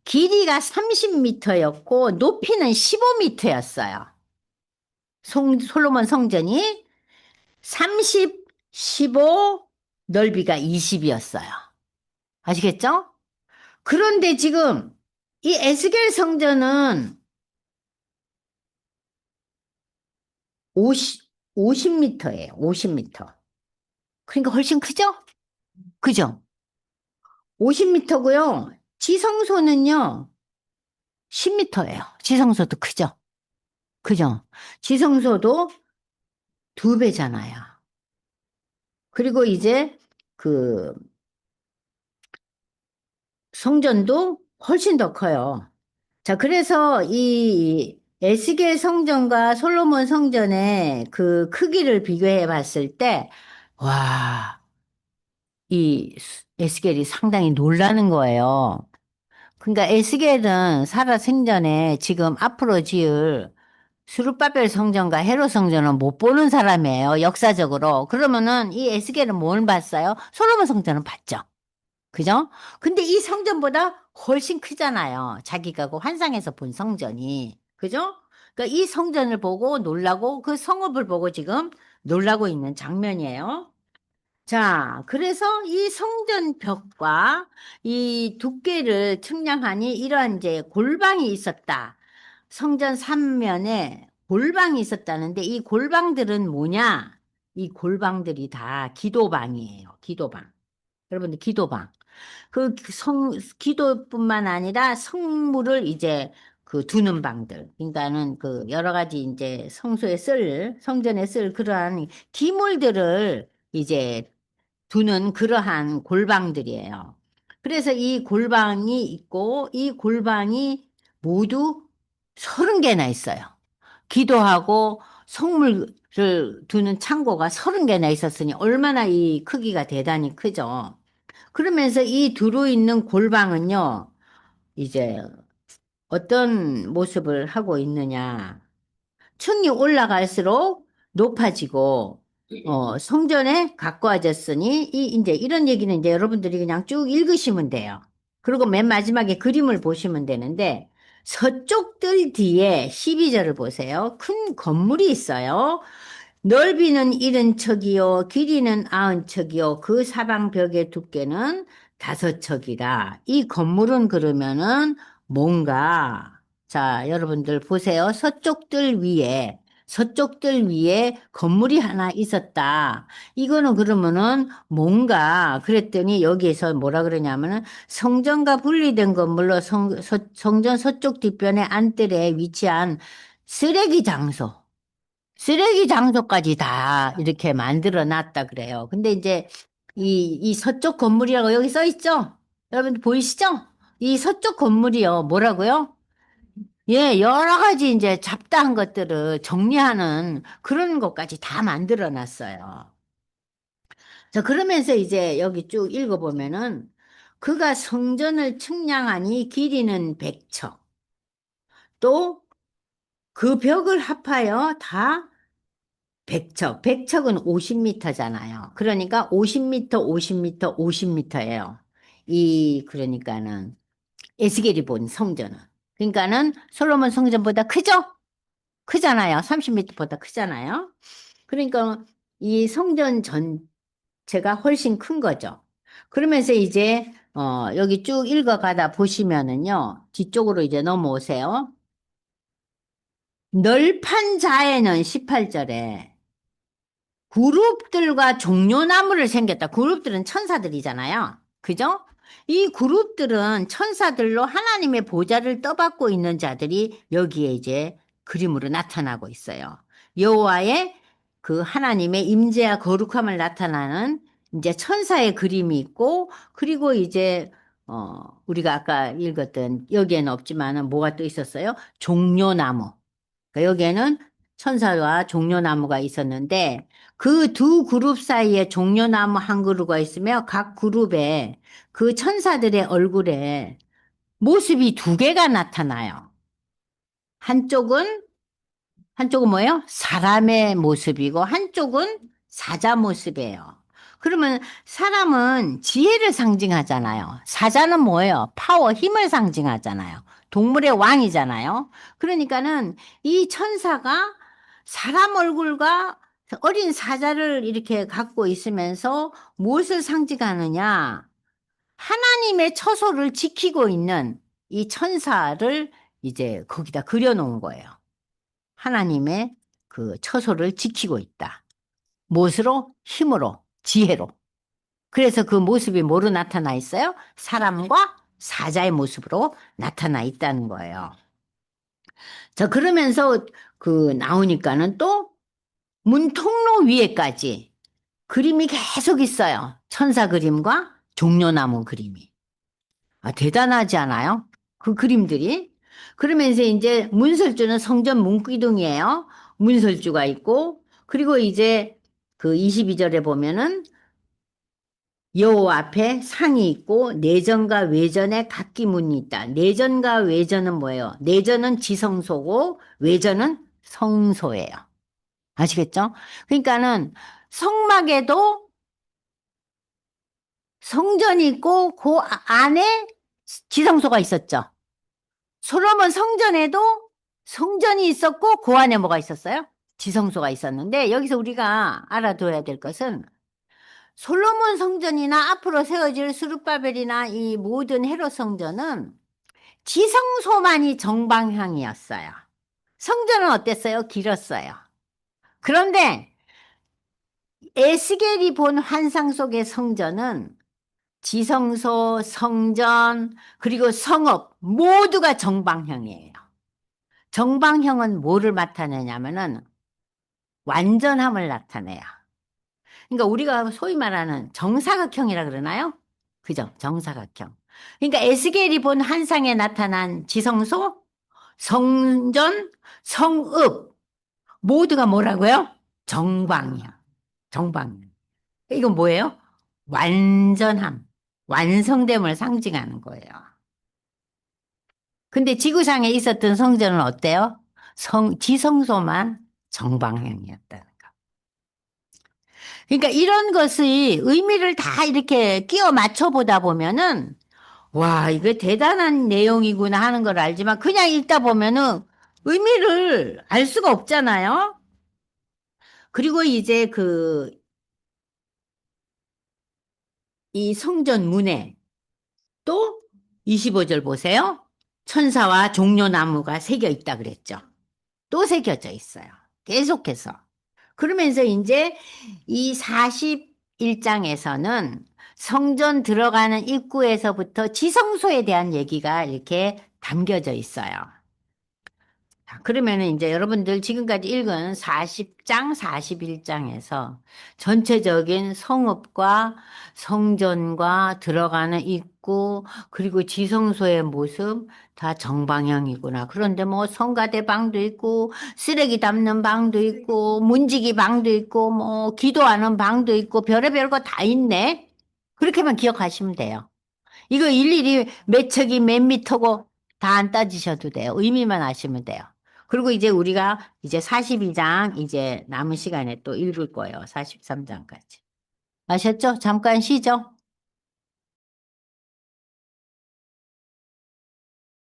길이가 30m였고, 높이는 15m였어요. 솔로몬 성전이 30, 15, 넓이가 20이었어요. 아시겠죠? 그런데 지금 이 에스겔 성전은 50, 미터예요 50m. 그러니까 훨씬 크죠? 그죠? 50m고요. 지성소는요, 10m예요. 지성소도 크죠? 그죠? 지성소도 2배잖아요. 그리고 이제 그 성전도 훨씬 더 커요. 자, 그래서 이 에스겔 성전과 솔로몬 성전의 그 크기를 비교해 봤을 때, 와, 이 에스겔이 상당히 놀라는 거예요. 그러니까 에스겔은 살아 생전에 지금 앞으로 지을 수르바벨 성전과 헤롯 성전은 못 보는 사람이에요. 역사적으로. 그러면은 이 에스겔은 뭘 봤어요? 솔로몬 성전은 봤죠. 그죠? 근데 이 성전보다 훨씬 크잖아요. 자기가 그 환상에서 본 성전이. 그죠? 그러니까 이 성전을 보고 놀라고 그 성읍을 보고 지금 놀라고 있는 장면이에요. 자, 그래서 이 성전 벽과 이 두께를 측량하니 이러한 이제 골방이 있었다. 성전 3면에 골방이 있었다는데 이 골방들은 뭐냐? 이 골방들이 다 기도방이에요. 기도방. 여러분들 기도방. 기도뿐만 아니라 성물을 이제 그 두는 방들. 그러니까는 그 여러 가지 이제 성전에 쓸 그러한 기물들을 이제 두는 그러한 골방들이에요. 그래서 이 골방이 있고 이 골방이 모두 30개나 있어요. 기도하고 성물을 두는 창고가 30개나 있었으니 얼마나 이 크기가 대단히 크죠. 그러면서 이 두루 있는 골방은요, 이제 어떤 모습을 하고 있느냐. 층이 올라갈수록 높아지고, 성전에 가까워졌으니, 이제 이런 얘기는 이제 여러분들이 그냥 쭉 읽으시면 돼요. 그리고 맨 마지막에 그림을 보시면 되는데, 서쪽 뜰 뒤에 12절을 보세요. 큰 건물이 있어요. 넓이는 70척이요, 길이는 90척이요, 그 사방 벽의 두께는 5척이라. 이 건물은 그러면은 뭔가, 자, 여러분들 보세요. 서쪽들 위에 건물이 하나 있었다. 이거는 그러면은 뭔가, 그랬더니 여기에서 뭐라 그러냐면은 성전과 분리된 건물로 성전 서쪽 뒤편의 안뜰에 위치한 쓰레기 장소. 쓰레기 장소까지 다 이렇게 만들어 놨다 그래요. 근데 이제 이 서쪽 건물이라고 여기 써 있죠? 여러분 보이시죠? 이 서쪽 건물이요. 뭐라고요? 예, 여러 가지 이제 잡다한 것들을 정리하는 그런 것까지 다 만들어 놨어요. 자, 그러면서 이제 여기 쭉 읽어보면은 그가 성전을 측량하니 길이는 100척. 또 그 벽을 합하여 다 100척. 100척은 50m잖아요. 그러니까 50m, 50m, 50m예요. 그러니까는 에스겔이 본 성전은. 그러니까는 솔로몬 성전보다 크죠? 크잖아요. 30m보다 크잖아요. 그러니까 이 성전 전체가 훨씬 큰 거죠. 그러면서 이제, 여기 쭉 읽어가다 보시면은요, 뒤쪽으로 이제 넘어오세요. 널판 자에는 18절에 그룹들과 종려나무를 생겼다. 그룹들은 천사들이잖아요. 그죠? 이 그룹들은 천사들로 하나님의 보좌를 떠받고 있는 자들이 여기에 이제 그림으로 나타나고 있어요. 여호와의 그 하나님의 임재와 거룩함을 나타나는 이제 천사의 그림이 있고, 그리고 이제 우리가 아까 읽었던 여기에는 없지만은 뭐가 또 있었어요? 종려나무. 그러니까 여기에는 천사와 종려나무가 있었는데 그 두 그룹 사이에 종려나무 한 그루가 있으며 각 그룹에 그 천사들의 얼굴에 모습이 두 개가 나타나요. 한쪽은 한쪽은 뭐예요? 사람의 모습이고 한쪽은 사자 모습이에요. 그러면 사람은 지혜를 상징하잖아요. 사자는 뭐예요? 파워, 힘을 상징하잖아요. 동물의 왕이잖아요. 그러니까는 이 천사가 사람 얼굴과 어린 사자를 이렇게 갖고 있으면서 무엇을 상징하느냐? 하나님의 처소를 지키고 있는 이 천사를 이제 거기다 그려놓은 거예요. 하나님의 그 처소를 지키고 있다. 무엇으로? 힘으로, 지혜로. 그래서 그 모습이 뭐로 나타나 있어요? 사람과 사자의 모습으로 나타나 있다는 거예요. 자, 그러면서 그 나오니까는 또 문통로 위에까지 그림이 계속 있어요. 천사 그림과 종려나무 그림이. 아, 대단하지 않아요? 그 그림들이. 그러면서 이제 문설주는 성전 문기둥이에요. 문설주가 있고, 그리고 이제 그 22절에 보면은 여호와 앞에 상이 있고 내전과 외전에 각기 문이 있다. 내전과 외전은 뭐예요? 내전은 지성소고 외전은 성소예요. 아시겠죠? 그러니까는 성막에도 성전이 있고 그 안에 지성소가 있었죠. 솔로몬 성전에도 성전이 있었고 그 안에 뭐가 있었어요? 지성소가 있었는데 여기서 우리가 알아둬야 될 것은 솔로몬 성전이나 앞으로 세워질 스룹바벨이나 이 모든 헤롯 성전은 지성소만이 정방향이었어요. 성전은 어땠어요? 길었어요. 그런데 에스겔이 본 환상 속의 성전은 지성소, 성전, 그리고 성읍 모두가 정방향이에요. 정방형은 뭐를 나타내냐면은 완전함을 나타내요. 그러니까 우리가 소위 말하는 정사각형이라 그러나요? 그죠? 정사각형. 그러니까 에스겔이 본 환상에 나타난 지성소, 성전, 성읍 모두가 뭐라고요? 정방형. 정방형. 이건 뭐예요? 완전함, 완성됨을 상징하는 거예요. 근데 지구상에 있었던 성전은 어때요? 지성소만 정방향이었다는 거. 그러니까 이런 것의 의미를 다 이렇게 끼워 맞춰 보다 보면은, 와, 이거 대단한 내용이구나 하는 걸 알지만, 그냥 읽다 보면은 의미를 알 수가 없잖아요? 그리고 이제 이 성전 문에 또 25절 보세요. 천사와 종려나무가 새겨 있다 그랬죠. 또 새겨져 있어요. 계속해서. 그러면서 이제 이 41장에서는 성전 들어가는 입구에서부터 지성소에 대한 얘기가 이렇게 담겨져 있어요. 자, 그러면은 이제 여러분들 지금까지 읽은 40장, 41장에서 전체적인 성읍과 성전과 들어가는 입구, 그리고 지성소의 모습 다 정방향이구나. 그런데 뭐 성가대 방도 있고, 쓰레기 담는 방도 있고, 문지기 방도 있고, 뭐 기도하는 방도 있고, 별의별 거 다 있네. 그렇게만 기억하시면 돼요. 이거 일일이 몇 척이 몇 미터고 다 안 따지셔도 돼요. 의미만 아시면 돼요. 그리고 이제 우리가 이제 42장 이제 남은 시간에 또 읽을 거예요. 43장까지. 아셨죠? 잠깐 쉬죠?